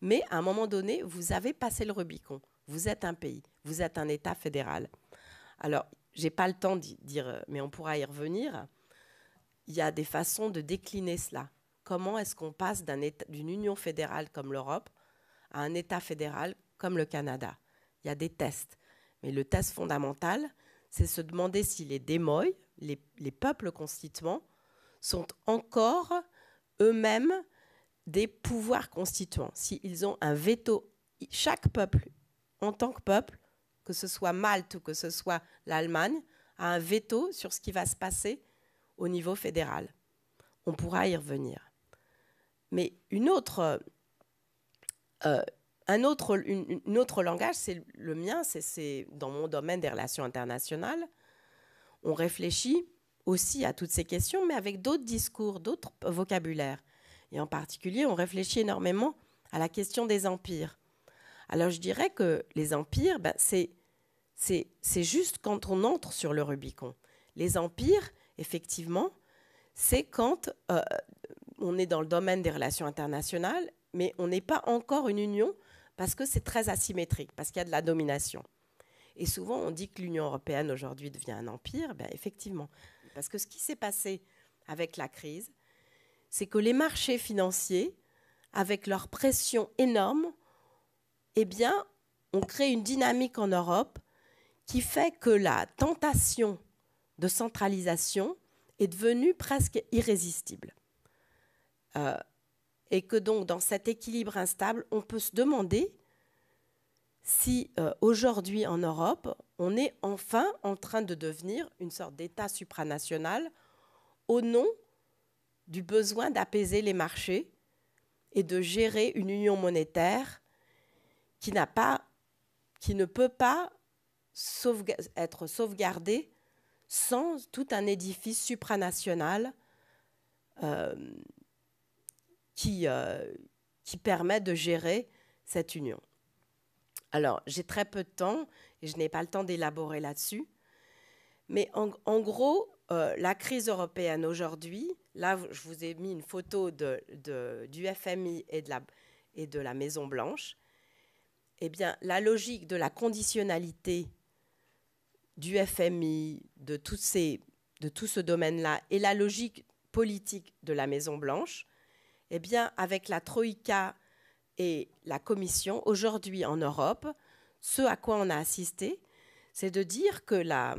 Mais à un moment donné, vous avez passé le Rubicon. Vous êtes un pays, vous êtes un État fédéral. Alors, je n'ai pas le temps d'y dire, mais on pourra y revenir. Il y a des façons de décliner cela. Comment est-ce qu'on passe d'une union fédérale comme l'Europe à un État fédéral comme le Canada? Il y a des tests. Mais le test fondamental, c'est se demander si les démoïs, les peuples constituants, sont encore eux-mêmes des pouvoirs constituants. S'ils ont un veto, chaque peuple, en tant que peuple, que ce soit Malte ou que ce soit l'Allemagne, a un veto sur ce qui va se passer au niveau fédéral. On pourra y revenir. Mais un autre langage, c'est le mien, c'est dans mon domaine des relations internationales. On réfléchit aussi à toutes ces questions, mais avec d'autres discours, d'autres vocabulaires. Et en particulier, on réfléchit énormément à la question des empires. Alors, je dirais que les empires, c'est juste quand on entre sur le Rubicon. Les empires, effectivement, c'est quand on est dans le domaine des relations internationales, mais on n'est pas encore une union parce que c'est très asymétrique, parce qu'il y a de la domination. Et souvent, on dit que l'Union européenne aujourd'hui devient un empire. Effectivement, parce que ce qui s'est passé avec la crise, c'est que les marchés financiers, avec leur pression énorme, on crée une dynamique en Europe qui fait que la tentation de centralisation est devenue presque irrésistible. Et que donc, dans cet équilibre instable, on peut se demander si aujourd'hui en Europe, on est enfin en train de devenir une sorte d'État supranational au nom du besoin d'apaiser les marchés et de gérer une union monétaire qui ne peut pas être sauvegardée sans tout un édifice supranational qui permet de gérer cette union. Alors, j'ai très peu de temps et je n'ai pas le temps d'élaborer là-dessus. Mais en gros, la crise européenne aujourd'hui, là, je vous ai mis une photo du FMI et de la Maison-Blanche. Eh bien, la logique de la conditionnalité du FMI, de tout ce domaine-là, et la logique politique de la Maison-Blanche, eh bien, avec la Troïka et la Commission, aujourd'hui en Europe, ce à quoi on a assisté, c'est de dire que la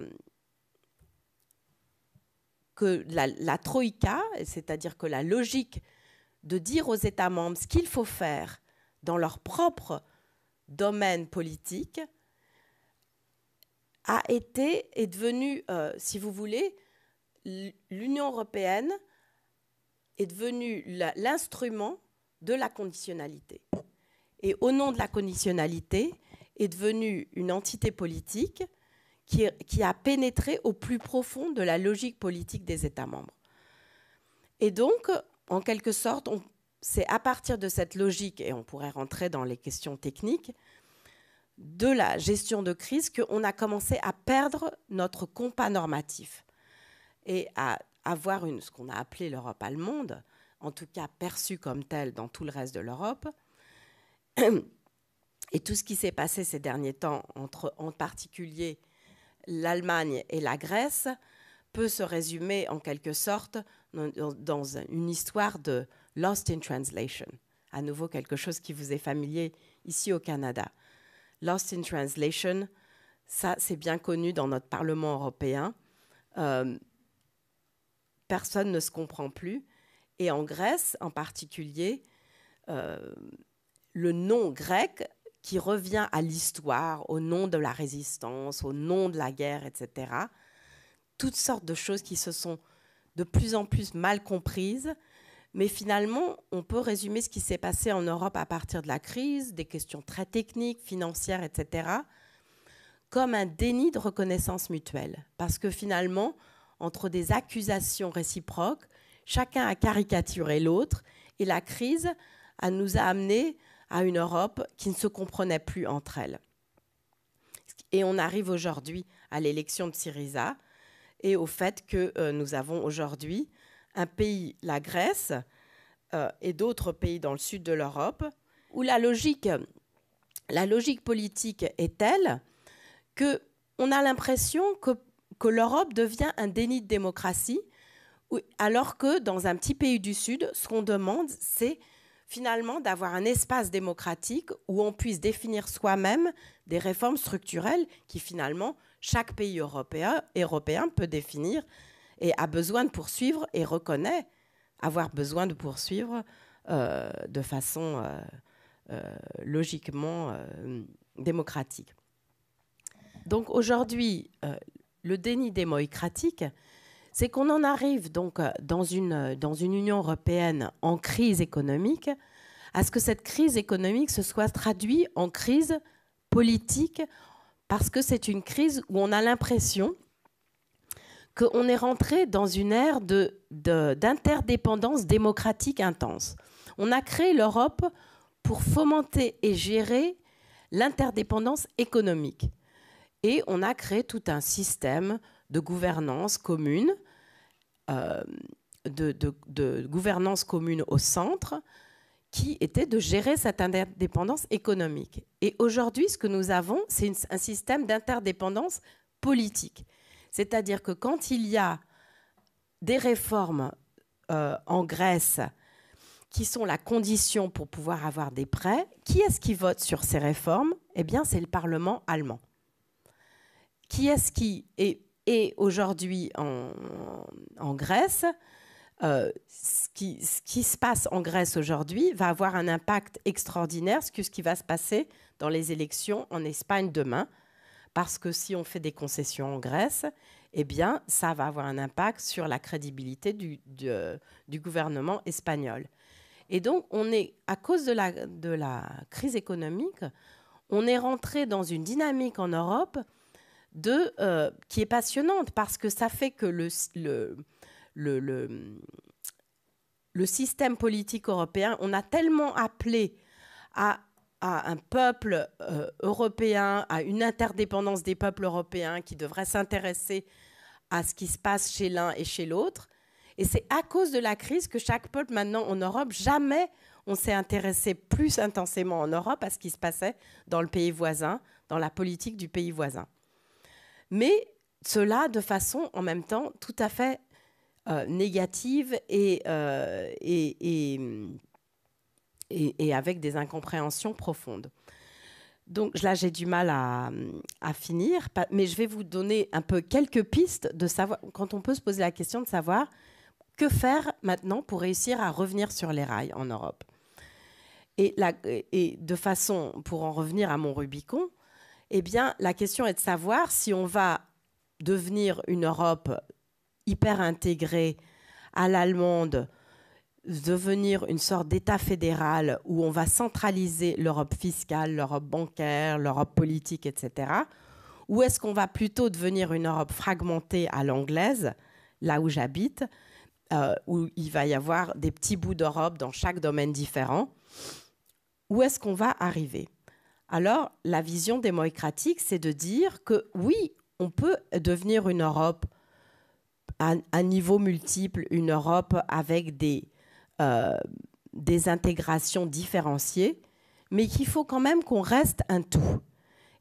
Troïka, c'est-à-dire que la logique de dire aux États membres ce qu'il faut faire dans leur propre domaine politique, est devenue, si vous voulez, l'Union européenne est devenue l'instrument de la conditionnalité. Et au nom de la conditionnalité, est devenue une entité politique qui a pénétré au plus profond de la logique politique des États membres. Et donc, en quelque sorte, c'est à partir de cette logique, et on pourrait rentrer dans les questions techniques, de la gestion de crise qu'on a commencé à perdre notre compas normatif et à avoir ce qu'on a appelé l'Europe allemande, en tout cas perçue comme telle dans tout le reste de l'Europe. Et tout ce qui s'est passé ces derniers temps, en particulier l'Allemagne et la Grèce, peut se résumer en quelque sorte dans une histoire de Lost in Translation. À nouveau, quelque chose qui vous est familier ici au Canada. Lost in Translation, ça c'est bien connu dans notre Parlement européen. Personne ne se comprend plus. Et en Grèce, en particulier, le nom grec qui revient à l'histoire, au nom de la résistance, au nom de la guerre, etc. Toutes sortes de choses qui se sont de plus en plus mal comprises. Mais finalement, on peut résumer ce qui s'est passé en Europe à partir de la crise, des questions très techniques, financières, etc., comme un déni de reconnaissance mutuelle. Parce que finalement, entre des accusations réciproques, chacun a caricaturé l'autre, et la crise nous a amenés à une Europe qui ne se comprenait plus entre elles. Et on arrive aujourd'hui à l'élection de Syriza et au fait que nous avons aujourd'hui un pays, la Grèce, et d'autres pays dans le sud de l'Europe, où la logique politique est telle qu'on a l'impression que l'Europe devient un déni de démocratie, alors que dans un petit pays du Sud, ce qu'on demande, c'est finalement d'avoir un espace démocratique où on puisse définir soi-même des réformes structurelles qui finalement chaque pays européen peut définir et a besoin de poursuivre et reconnaît avoir besoin de poursuivre de façon logiquement démocratique. Donc aujourd'hui, le déni démocratique, c'est qu'on en arrive donc dans une Union européenne en crise économique, à ce que cette crise économique se soit traduite en crise politique, parce que c'est une crise où on a l'impression qu'on est rentré dans une ère d'interdépendance démocratique intense. On a créé l'Europe pour fomenter et gérer l'interdépendance économique. Et on a créé tout un système de gouvernance commune, de gouvernance commune au centre, qui était de gérer cette interdépendance économique. Et aujourd'hui, ce que nous avons, c'est un système d'interdépendance politique. C'est-à-dire que quand il y a des réformes en Grèce qui sont la condition pour pouvoir avoir des prêts, qui est-ce qui vote sur ces réformes? Eh bien, c'est le Parlement allemand. Qui est-ce qui est aujourd'hui en Grèce? Ce qui se passe en Grèce aujourd'hui va avoir un impact extraordinaire sur ce qui va se passer dans les élections en Espagne demain. Parce que si on fait des concessions en Grèce, eh bien, ça va avoir un impact sur la crédibilité du gouvernement espagnol. Et donc, à cause de la crise économique, on est rentré dans une dynamique en Europe qui est passionnante, parce que ça fait que le système politique européen, on a tellement appelé à un peuple européen, à une interdépendance des peuples européens qui devrait s'intéresser à ce qui se passe chez l'un et chez l'autre. Et c'est à cause de la crise que chaque peuple maintenant en Europe, jamais on s'est intéressé plus intensément en Europe à ce qui se passait dans le pays voisin, dans la politique du pays voisin. Mais cela de façon en même temps tout à fait négative et avec des incompréhensions profondes. Donc là, j'ai du mal à finir, mais je vais vous donner un peu quelques pistes de savoir, quand on peut se poser la question de savoir que faire maintenant pour réussir à revenir sur les rails en Europe. Et de façon, pour en revenir à mon Rubicon, eh bien, la question est de savoir si on va devenir une Europe hyper intégrée à l'allemande, devenir une sorte d'État fédéral où on va centraliser l'Europe fiscale, l'Europe bancaire, l'Europe politique, etc. Ou est-ce qu'on va plutôt devenir une Europe fragmentée à l'anglaise, là où j'habite, où il va y avoir des petits bouts d'Europe dans chaque domaine différent? Où est-ce qu'on va arriver? Alors, la vision démocratique, c'est de dire que oui, on peut devenir une Europe à niveau multiple, une Europe avec des intégrations différenciées, mais qu'il faut quand même qu'on reste un tout.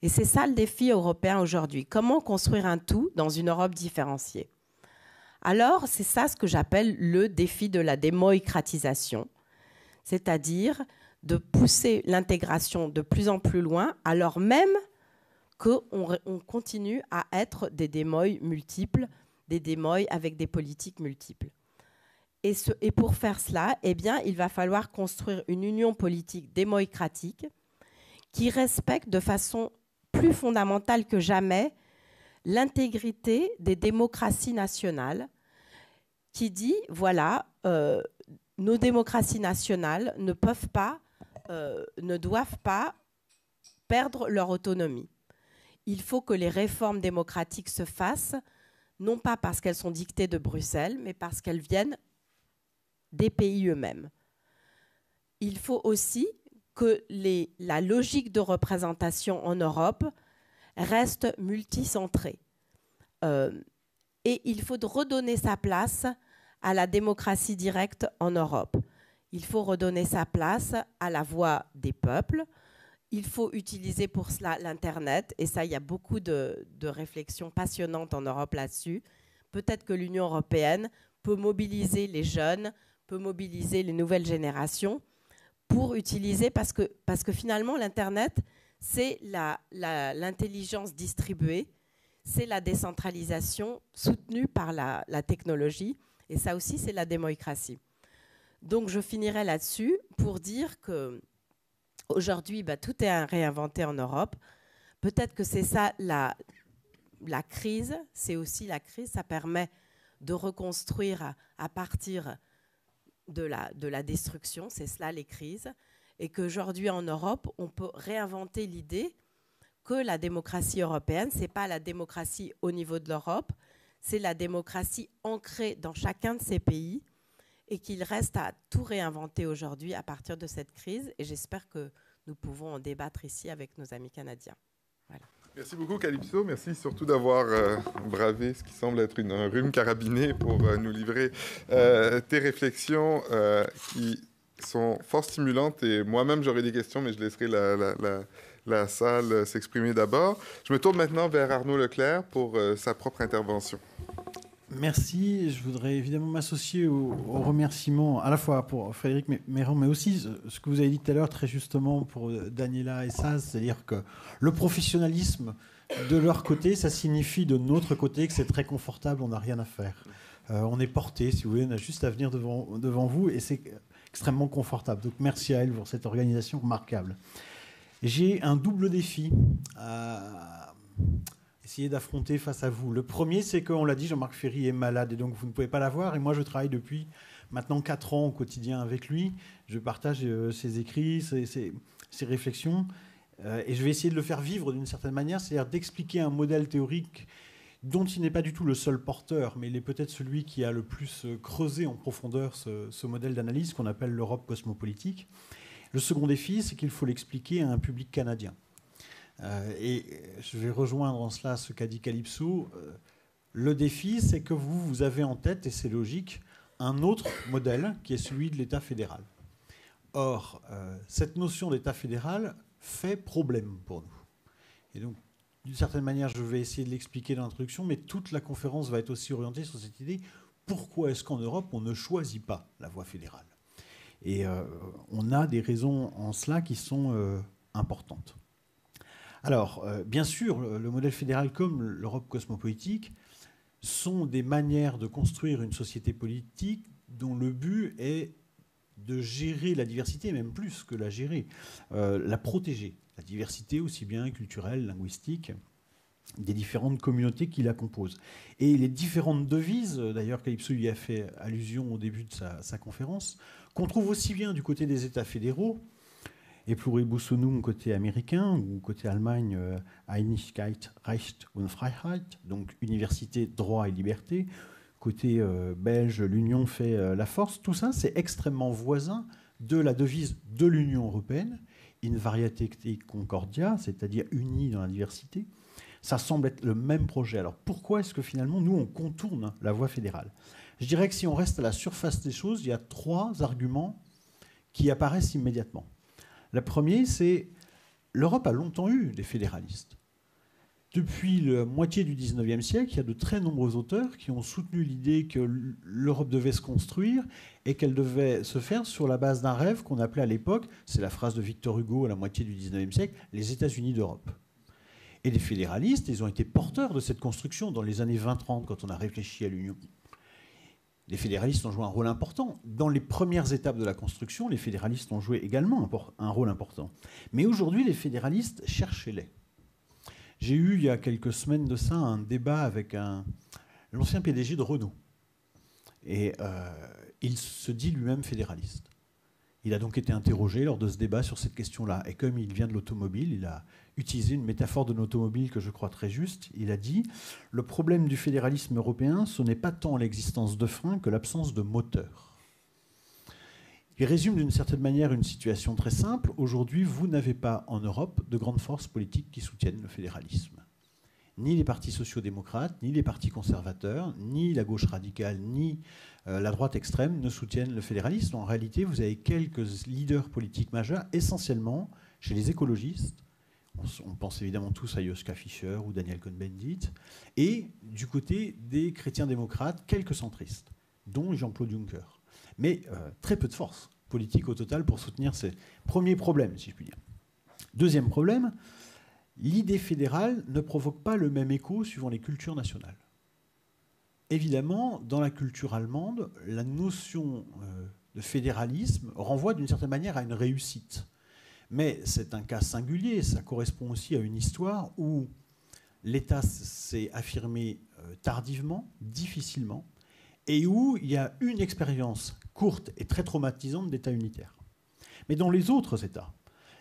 Et c'est ça le défi européen aujourd'hui. Comment construire un tout dans une Europe différenciée? Alors, c'est ça ce que j'appelle le défi de la démocratisation, c'est-à-dire de pousser l'intégration de plus en plus loin, alors même qu'on continue à être des démoïs multiples, des démoïs avec des politiques multiples. Et pour faire cela, eh bien, il va falloir construire une union politique démocratique qui respecte de façon plus fondamentale que jamais l'intégrité des démocraties nationales, qui dit, voilà, nos démocraties nationales ne doivent pas perdre leur autonomie. Il faut que les réformes démocratiques se fassent, non pas parce qu'elles sont dictées de Bruxelles, mais parce qu'elles viennent des pays eux-mêmes. Il faut aussi que la logique de représentation en Europe reste multicentrée. Et il faut redonner sa place à la démocratie directe en Europe. Il faut redonner sa place à la voix des peuples. Il faut utiliser pour cela l'Internet. Et ça, il y a beaucoup de réflexions passionnantes en Europe là-dessus. Peut-être que l'Union européenne peut mobiliser les jeunes, peut mobiliser les nouvelles générations pour utiliser, parce que finalement, l'Internet, c'est l'intelligence distribuée, c'est la décentralisation soutenue par la technologie, et ça aussi, c'est la démocratie. Donc, je finirai là-dessus pour dire qu'aujourd'hui, tout est réinventé en Europe. Peut-être que c'est ça la crise, c'est aussi la crise, ça permet de reconstruire à partir de la destruction, c'est cela les crises, et qu'aujourd'hui en Europe, on peut réinventer l'idée que la démocratie européenne, ce n'est pas la démocratie au niveau de l'Europe, c'est la démocratie ancrée dans chacun de ces pays, et qu'il reste à tout réinventer aujourd'hui à partir de cette crise, et j'espère que nous pouvons en débattre ici avec nos amis canadiens. Voilà. Merci beaucoup, Calypso. Merci surtout d'avoir bravé ce qui semble être un rhume carabiné pour nous livrer tes réflexions qui sont fort stimulantes. Et moi-même, j'aurai des questions, mais je laisserai la salle s'exprimer d'abord. Je me tourne maintenant vers Arnaud Leclerc pour sa propre intervention. Merci. Je voudrais évidemment m'associer aux remerciements à la fois pour Frédéric Méran, mais aussi ce que vous avez dit tout à l'heure très justement pour Daniela et Saz, c'est-à-dire que le professionnalisme de leur côté, ça signifie de notre côté que c'est très confortable, on n'a rien à faire. On est porté, si vous voulez, on a juste à venir devant vous et c'est extrêmement confortable. Donc merci à elle pour cette organisation remarquable. J'ai un double défi à essayer d'affronter face à vous. Le premier, c'est qu'on l'a dit, Jean-Marc Ferry est malade et donc vous ne pouvez pas l'avoir. Et moi, je travaille depuis maintenant 4 ans au quotidien avec lui. Je partage ses écrits, ses réflexions. Et je vais essayer de le faire vivre d'une certaine manière, c'est-à-dire d'expliquer un modèle théorique dont il n'est pas du tout le seul porteur, mais il est peut-être celui qui a le plus creusé en profondeur ce modèle d'analyse qu'on appelle l'Europe cosmopolitique. Le second défi, c'est qu'il faut l'expliquer à un public canadien. Et je vais rejoindre en cela ce qu'a dit Calypso. Le défi, c'est que vous avez en tête, et c'est logique, un autre modèle qui est celui de l'État fédéral. Or, cette notion d'État fédéral fait problème pour nous. Et donc, d'une certaine manière, je vais essayer de l'expliquer dans l'introduction, mais toute la conférence va être aussi orientée sur cette idée. Pourquoi est-ce qu'en Europe, on ne choisit pas la voie fédérale? Et on a des raisons en cela qui sont importantes. Alors, bien sûr, le modèle fédéral comme l'Europe cosmopolitique sont des manières de construire une société politique dont le but est de gérer la diversité, même plus que la gérer, la protéger. La diversité aussi bien culturelle, linguistique, des différentes communautés qui la composent. Et les différentes devises, d'ailleurs Calypso y a fait allusion au début de sa conférence, qu'on trouve aussi bien du côté des États fédéraux, et pluribus unum côté américain, ou côté Allemagne, Einigkeit, Recht und Freiheit, donc université, droit et liberté. Côté belge, l'union fait la force. Tout ça, c'est extrêmement voisin de la devise de l'Union européenne, in varietate concordia, c'est-à-dire unie dans la diversité. Ça semble être le même projet. Alors pourquoi est-ce que finalement, nous, on contourne la voie fédérale? Je dirais que si on reste à la surface des choses, il y a 3 arguments qui apparaissent immédiatement. Le premier, c'est l'Europe a longtemps eu des fédéralistes. Depuis la moitié du 19e siècle, il y a de très nombreux auteurs qui ont soutenu l'idée que l'Europe devait se construire et qu'elle devait se faire sur la base d'un rêve qu'on appelait à l'époque, c'est la phrase de Victor Hugo à la moitié du 19e siècle, les États-Unis d'Europe. Et les fédéralistes, ils ont été porteurs de cette construction dans les années 20-30, quand on a réfléchi à l'Union. Les fédéralistes ont joué un rôle important. Dans les premières étapes de la construction, les fédéralistes ont joué également un rôle important. Mais aujourd'hui, les fédéralistes, cherchez-les. J'ai eu, il y a quelques semaines de ça, un débat avec l'ancien PDG de Renault. Et il se dit lui-même fédéraliste. Il a donc été interrogé lors de ce débat sur cette question-là. Et comme il vient de l'automobile, il a utilisé une métaphore de l'automobile que je crois très juste. Il a dit « Le problème du fédéralisme européen, ce n'est pas tant l'existence de freins que l'absence de moteur ». Il résume d'une certaine manière une situation très simple. Aujourd'hui, vous n'avez pas en Europe de grandes forces politiques qui soutiennent le fédéralisme. Ni les partis sociaux-démocrates, ni les partis conservateurs, ni la gauche radicale, ni la droite extrême ne soutiennent le fédéralisme. En réalité, vous avez quelques leaders politiques majeurs, essentiellement chez les écologistes. On pense évidemment tous à Joschka Fischer ou Daniel Cohn-Bendit. Et du côté des chrétiens démocrates, quelques centristes, dont Jean-Claude Juncker. Mais très peu de force politique au total pour soutenir ces premiers problèmes, si je puis dire. Deuxième problème, l'idée fédérale ne provoque pas le même écho suivant les cultures nationales. Évidemment, dans la culture allemande, la notion de fédéralisme renvoie d'une certaine manière à une réussite. Mais c'est un cas singulier, ça correspond aussi à une histoire où l'État s'est affirmé tardivement, difficilement, et où il y a une expérience courte et très traumatisante d'État unitaire. Mais dans les autres États,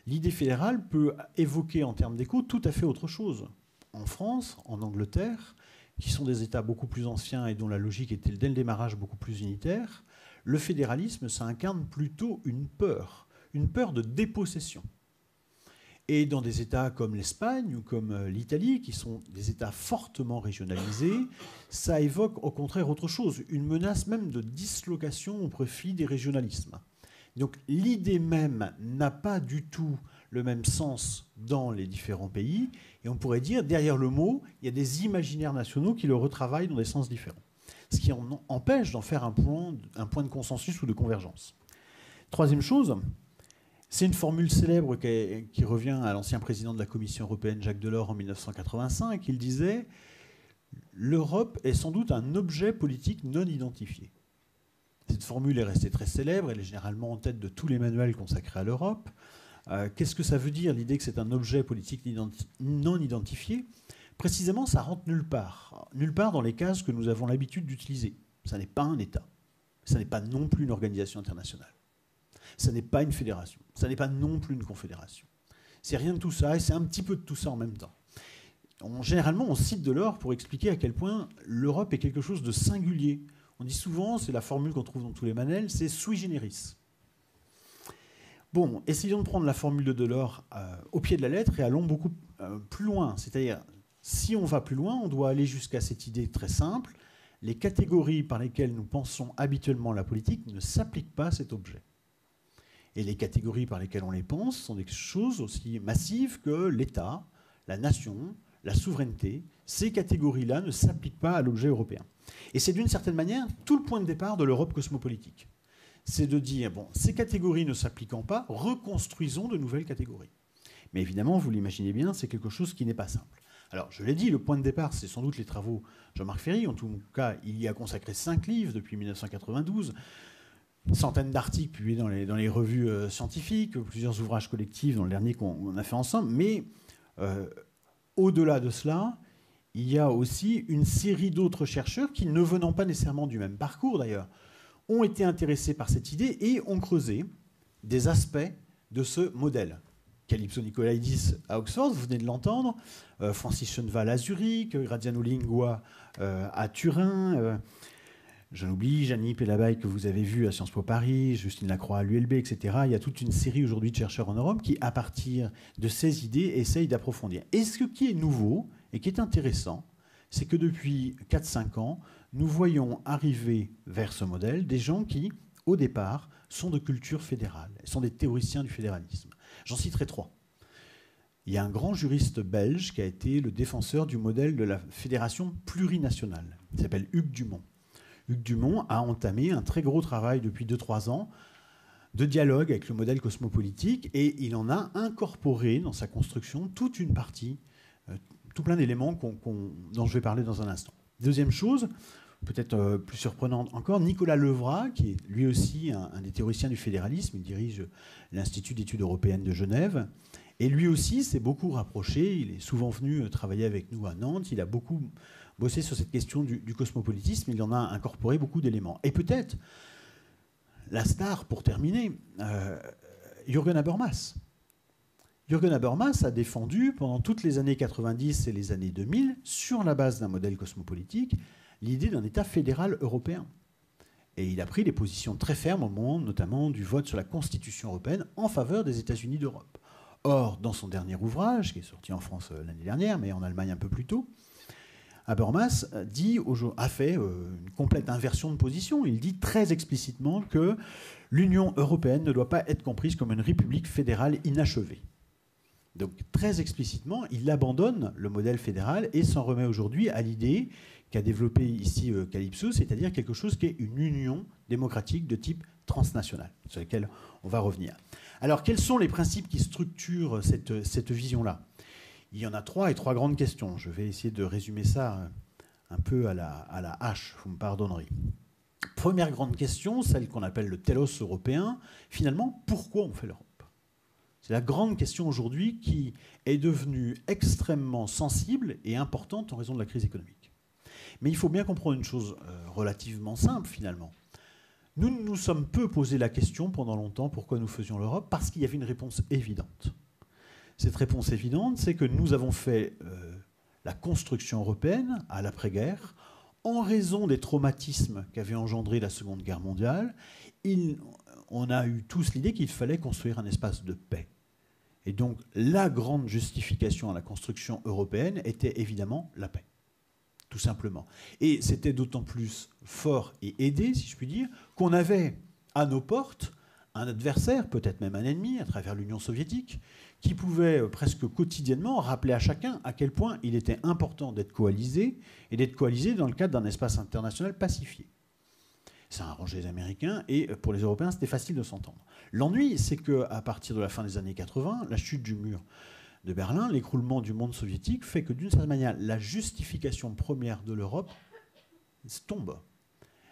l'idée fédérale peut évoquer en termes d'écho tout à fait autre chose. En France, en Angleterre, qui sont des États beaucoup plus anciens et dont la logique était dès le démarrage beaucoup plus unitaire, le fédéralisme, ça incarne plutôt une peur de dépossession. Et dans des États comme l'Espagne ou comme l'Italie, qui sont des États fortement régionalisés, ça évoque au contraire autre chose, une menace même de dislocation au profit des régionalismes. Donc l'idée même n'a pas du tout le même sens dans les différents pays, et on pourrait dire, derrière le mot, il y a des imaginaires nationaux qui le retravaillent dans des sens différents. Ce qui en empêche d'en faire un point de consensus ou de convergence. Troisième chose, c'est une formule célèbre qui revient à l'ancien président de la Commission européenne, Jacques Delors, en 1985. Il disait « L'Europe est sans doute un objet politique non identifié ». Cette formule est restée très célèbre, elle est généralement en tête de tous les manuels consacrés à l'Europe. Qu'est-ce que ça veut dire, l'idée que c'est un objet politique non identifié? Précisément, ça rentre nulle part dans les cases que nous avons l'habitude d'utiliser. Ça n'est pas un État, ça n'est pas non plus une organisation internationale. Ça n'est pas une fédération. Ça n'est pas non plus une confédération. C'est rien de tout ça, et c'est un petit peu de tout ça en même temps. Généralement, on cite Delors pour expliquer à quel point l'Europe est quelque chose de singulier. On dit souvent, c'est la formule qu'on trouve dans tous les manuels, c'est sui generis. Bon, essayons de prendre la formule de Delors au pied de la lettre et allons beaucoup plus loin. C'est-à-dire, si on va plus loin, on doit aller jusqu'à cette idée très simple. Les catégories par lesquelles nous pensons habituellement la politique ne s'appliquent pas à cet objet. Et les catégories par lesquelles on les pense sont des choses aussi massives que l'État, la nation, la souveraineté. Ces catégories-là ne s'appliquent pas à l'objet européen. Et c'est d'une certaine manière tout le point de départ de l'Europe cosmopolitique. C'est de dire, bon, ces catégories ne s'appliquant pas, reconstruisons de nouvelles catégories. Mais évidemment, vous l'imaginez bien, c'est quelque chose qui n'est pas simple. Alors, je l'ai dit, le point de départ, c'est sans doute les travaux de Jean-Marc Ferry. En tout cas, il y a consacré 5 livres depuis 1992. Une centaine d'articles publiés dans les revues scientifiques, plusieurs ouvrages collectifs, dans le dernier qu'on a fait ensemble. Mais au-delà de cela, il y a aussi une série d'autres chercheurs qui, ne venant pas nécessairement du même parcours d'ailleurs, ont été intéressés par cette idée et ont creusé des aspects de ce modèle. Calypso Nicolaïdis à Oxford, vous venez de l'entendre, Francis Schoenval à Zurich, Graziano Lingua à Turin, J'en oublie, Janie Pellabaye, que vous avez vu à Sciences Po Paris, Justine Lacroix à l'ULB, etc. Il y a toute une série aujourd'hui de chercheurs en Europe qui, à partir de ces idées, essayent d'approfondir. Et ce qui est nouveau et qui est intéressant, c'est que depuis 4-5 ans, nous voyons arriver vers ce modèle des gens qui, au départ, sont de culture fédérale, sont des théoriciens du fédéralisme. J'en citerai 3. Il y a un grand juriste belge qui a été le défenseur du modèle de la fédération plurinationale. Il s'appelle Hugues Dumont. Hugues Dumont a entamé un très gros travail depuis 2-3 ans de dialogue avec le modèle cosmopolitique et il en a incorporé dans sa construction toute une partie, tout plein d'éléments dont je vais parler dans un instant. Deuxième chose, peut-être plus surprenante encore, Nicolas Levrat, qui est lui aussi un des théoriciens du fédéralisme, il dirige l'Institut d'études européennes de Genève, et lui aussi s'est beaucoup rapproché, il est souvent venu travailler avec nous à Nantes, il a beaucoup bossé sur cette question du cosmopolitisme, il en a incorporé beaucoup d'éléments. Et peut-être, la star, pour terminer, Jürgen Habermas. Jürgen Habermas a défendu pendant toutes les années 90 et les années 2000, sur la base d'un modèle cosmopolitique, l'idée d'un État fédéral européen. Et il a pris des positions très fermes au moment notamment du vote sur la Constitution européenne en faveur des États-Unis d'Europe. Or, dans son dernier ouvrage, qui est sorti en France l'année dernière, mais en Allemagne un peu plus tôt, Habermas a fait une complète inversion de position. Il dit très explicitement que l'Union européenne ne doit pas être comprise comme une république fédérale inachevée. Donc très explicitement, il abandonne le modèle fédéral et s'en remet aujourd'hui à l'idée qu'a développée ici Calypso, c'est-à-dire quelque chose qui est une union démocratique de type transnational, sur laquelle on va revenir. Alors quels sont les principes qui structurent cette vision-là ? Il y en a 3 et 3 grandes questions. Je vais essayer de résumer ça un peu à la hache, vous me pardonnerez. Première grande question, celle qu'on appelle le telos européen. Finalement, pourquoi on fait l'Europe ? C'est la grande question aujourd'hui qui est devenue extrêmement sensible et importante en raison de la crise économique. Mais il faut bien comprendre une chose relativement simple finalement. Nous nous sommes peu posé la question pendant longtemps pourquoi nous faisions l'Europe, parce qu'il y avait une réponse évidente. Cette réponse évidente, c'est que nous avons fait la construction européenne à l'après-guerre en raison des traumatismes qu'avait engendré la Seconde Guerre mondiale. On a eu tous l'idée qu'il fallait construire un espace de paix. Et donc la grande justification à la construction européenne était évidemment la paix, tout simplement. Et c'était d'autant plus fort et aidé, si je puis dire, qu'on avait à nos portes un adversaire, peut-être même un ennemi, à travers l'Union soviétique, qui pouvait presque quotidiennement rappeler à chacun à quel point il était important d'être coalisé, et d'être coalisé dans le cadre d'un espace international pacifié. Ça a arrangé les Américains, et pour les Européens, c'était facile de s'entendre. L'ennui, c'est qu'à partir de la fin des années 80, la chute du mur de Berlin, l'écroulement du monde soviétique, fait que d'une certaine manière, la justification première de l'Europe tombe.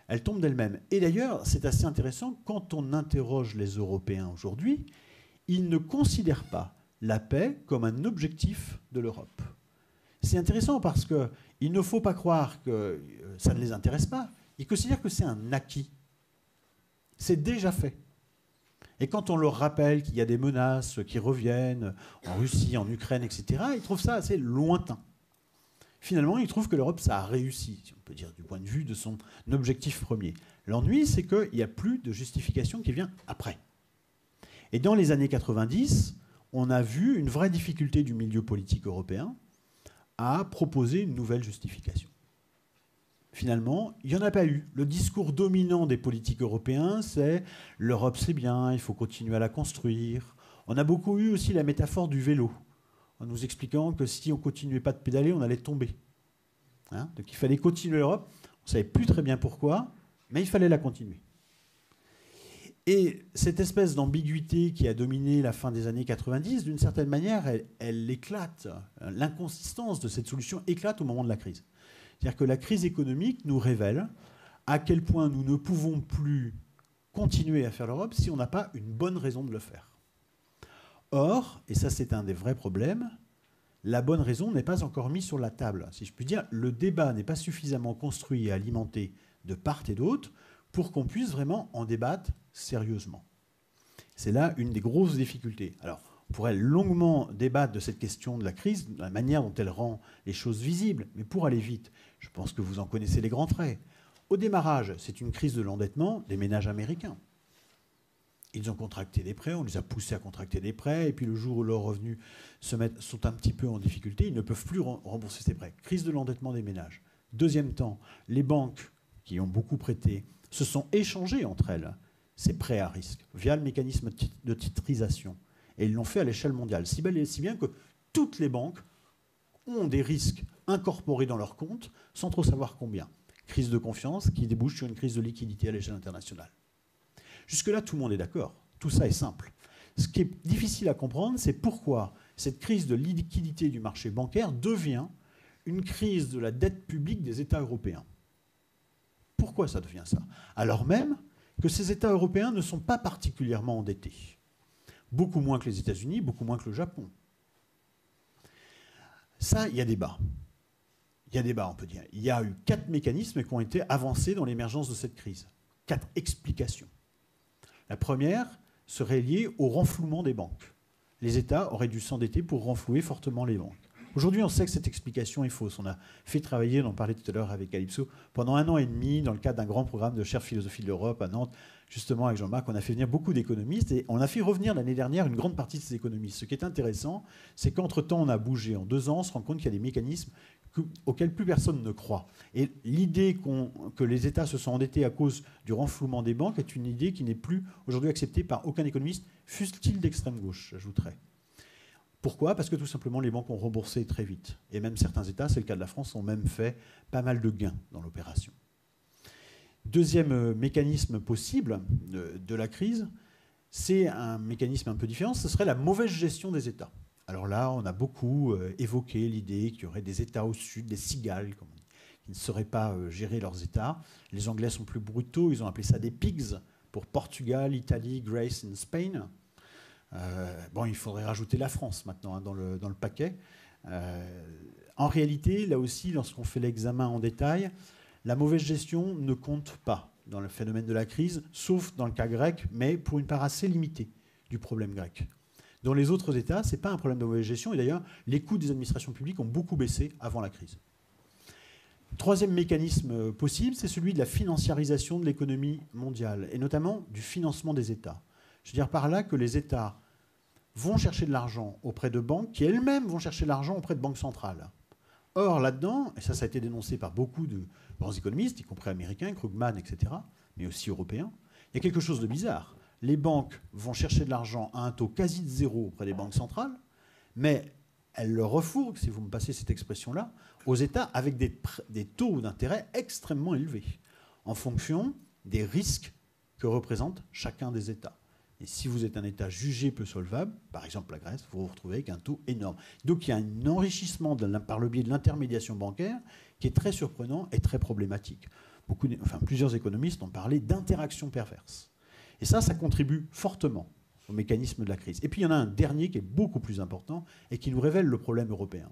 Elle tombe d'elle-même. Et d'ailleurs, c'est assez intéressant, quand on interroge les Européens aujourd'hui, ils ne considèrent pas la paix comme un objectif de l'Europe. C'est intéressant parce qu'il ne faut pas croire que ça ne les intéresse pas. Ils considèrent que c'est un acquis. C'est déjà fait. Et quand on leur rappelle qu'il y a des menaces qui reviennent en Russie, en Ukraine, etc., ils trouvent ça assez lointain. Finalement, ils trouvent que l'Europe, ça a réussi, si on peut dire, du point de vue de son objectif premier. L'ennui, c'est qu'il n'y a plus de justification qui vient après. Et dans les années 90, on a vu une vraie difficulté du milieu politique européen à proposer une nouvelle justification. Finalement, il n'y en a pas eu. Le discours dominant des politiques européens, c'est « l'Europe c'est bien, il faut continuer à la construire ». On a beaucoup eu aussi la métaphore du vélo, en nous expliquant que si on ne continuait pas de pédaler, on allait tomber. Donc il fallait continuer l'Europe. On ne savait plus très bien pourquoi, mais il fallait la continuer. Et cette espèce d'ambiguïté qui a dominé la fin des années 90, d'une certaine manière, elle éclate. L'inconsistance de cette solution éclate au moment de la crise. C'est-à-dire que la crise économique nous révèle à quel point nous ne pouvons plus continuer à faire l'Europe si on n'a pas une bonne raison de le faire. Or, et ça c'est un des vrais problèmes, la bonne raison n'est pas encore mise sur la table. Si je puis dire, le débat n'est pas suffisamment construit et alimenté de part et d'autre pour qu'on puisse vraiment en débattre sérieusement. C'est là une des grosses difficultés. Alors, on pourrait longuement débattre de cette question de la crise, de la manière dont elle rend les choses visibles, mais pour aller vite, je pense que vous en connaissez les grands traits. Au démarrage, c'est une crise de l'endettement des ménages américains. Ils ont contracté des prêts, on les a poussés à contracter des prêts, et puis le jour où leurs revenus sont un petit peu en difficulté, ils ne peuvent plus rembourser ces prêts. Crise de l'endettement des ménages. Deuxième temps, les banques qui ont beaucoup prêté se sont échangées entre elles ces prêts à risque via le mécanisme de titrisation. Et ils l'ont fait à l'échelle mondiale. Si bien que toutes les banques ont des risques incorporés dans leurs comptes sans trop savoir combien. Crise de confiance qui débouche sur une crise de liquidité à l'échelle internationale. Jusque-là, tout le monde est d'accord. Tout ça est simple. Ce qui est difficile à comprendre, c'est pourquoi cette crise de liquidité du marché bancaire devient une crise de la dette publique des États européens. Pourquoi ça devient ça? Alors même que ces États européens ne sont pas particulièrement endettés. Beaucoup moins que les États-Unis, beaucoup moins que le Japon. Ça, il y a débat. Il y a débat, on peut dire. Il y a eu 4 mécanismes qui ont été avancés dans l'émergence de cette crise. 4 explications. La première serait liée au renflouement des banques. Les États auraient dû s'endetter pour renflouer fortement les banques. Aujourd'hui, on sait que cette explication est fausse. On a fait travailler, on en parlait tout à l'heure avec Calypso, pendant 1 an et demi, dans le cadre d'un grand programme de chaire philosophie de l'Europe à Nantes, justement avec Jean-Marc, on a fait venir beaucoup d'économistes et on a fait revenir l'année dernière une grande partie de ces économistes. Ce qui est intéressant, c'est qu'entre-temps, on a bougé. En 2 ans, on se rend compte qu'il y a des mécanismes auxquels plus personne ne croit. Et l'idée que les États se sont endettés à cause du renflouement des banques est une idée qui n'est plus aujourd'hui acceptée par aucun économiste, fût-il d'extrême gauche, j'ajouterais. Pourquoi? Parce que tout simplement, les banques ont remboursé très vite. Et même certains États, c'est le cas de la France, ont même fait pas mal de gains dans l'opération. Deuxième mécanisme possible de la crise, c'est un mécanisme un peu différent, ce serait la mauvaise gestion des États. Alors là, on a beaucoup évoqué l'idée qu'il y aurait des États au sud, des cigales, comme on dit, qui ne sauraient pas gérer leurs États. Les Anglais sont plus brutaux, ils ont appelé ça des pigs pour Portugal, Italie, Greece et Spain. Il faudrait rajouter la France maintenant dans le paquet. En réalité, là aussi, lorsqu'on fait l'examen en détail, la mauvaise gestion ne compte pas dans le phénomène de la crise, sauf dans le cas grec, mais pour une part assez limitée du problème grec. Dans les autres États, ce n'est pas un problème de mauvaise gestion, et d'ailleurs, les coûts des administrations publiques ont beaucoup baissé avant la crise. Troisième mécanisme possible, c'est celui de la financiarisation de l'économie mondiale, et notamment du financement des États. Je veux dire par là que les États vont chercher de l'argent auprès de banques qui elles-mêmes vont chercher de l'argent auprès de banques centrales. Or, là-dedans, et ça a été dénoncé par beaucoup de grands économistes, y compris américains, Krugman, etc., mais aussi européens, il y a quelque chose de bizarre. Les banques vont chercher de l'argent à un taux quasi de zéro auprès des banques centrales, mais elles le refourguent, si vous me passez cette expression-là, aux États avec des taux d'intérêt extrêmement élevés, en fonction des risques que représente chacun des États. Et si vous êtes un État jugé peu solvable, par exemple la Grèce, vous vous retrouvez avec un taux énorme. Donc il y a un enrichissement par le biais de l'intermédiation bancaire qui est très surprenant et très problématique. Plusieurs économistes ont parlé d'interaction perverse. Et ça contribue fortement au mécanisme de la crise. Et puis il y en a un dernier qui est beaucoup plus important et qui nous révèle le problème européen.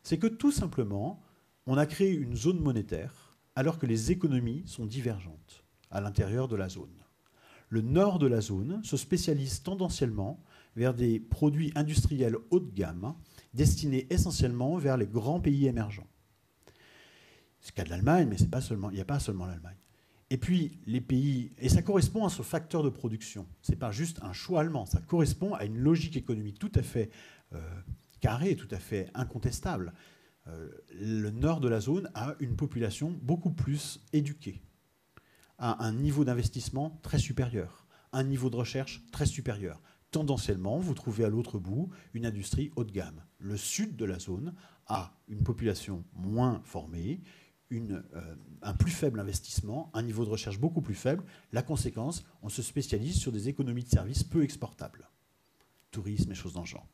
C'est que tout simplement, on a créé une zone monétaire alors que les économies sont divergentes à l'intérieur de la zone. Le nord de la zone se spécialise tendanciellement vers des produits industriels haut de gamme destinés essentiellement vers les grands pays émergents. C'est le cas de l'Allemagne, mais il n'y a pas seulement l'Allemagne. Et puis, les pays... Et ça correspond à ce facteur de production. Ce n'est pas juste un choix allemand. Ça correspond à une logique économique tout à fait carrée, tout à fait incontestable. Le nord de la zone a une population beaucoup plus éduquée, a un niveau d'investissement très supérieur, un niveau de recherche très supérieur. Tendanciellement, vous trouvez à l'autre bout une industrie haut de gamme. Le sud de la zone a une population moins formée, un plus faible investissement, un niveau de recherche beaucoup plus faible. La conséquence, on se spécialise sur des économies de services peu exportables. Tourisme et choses dans le genre.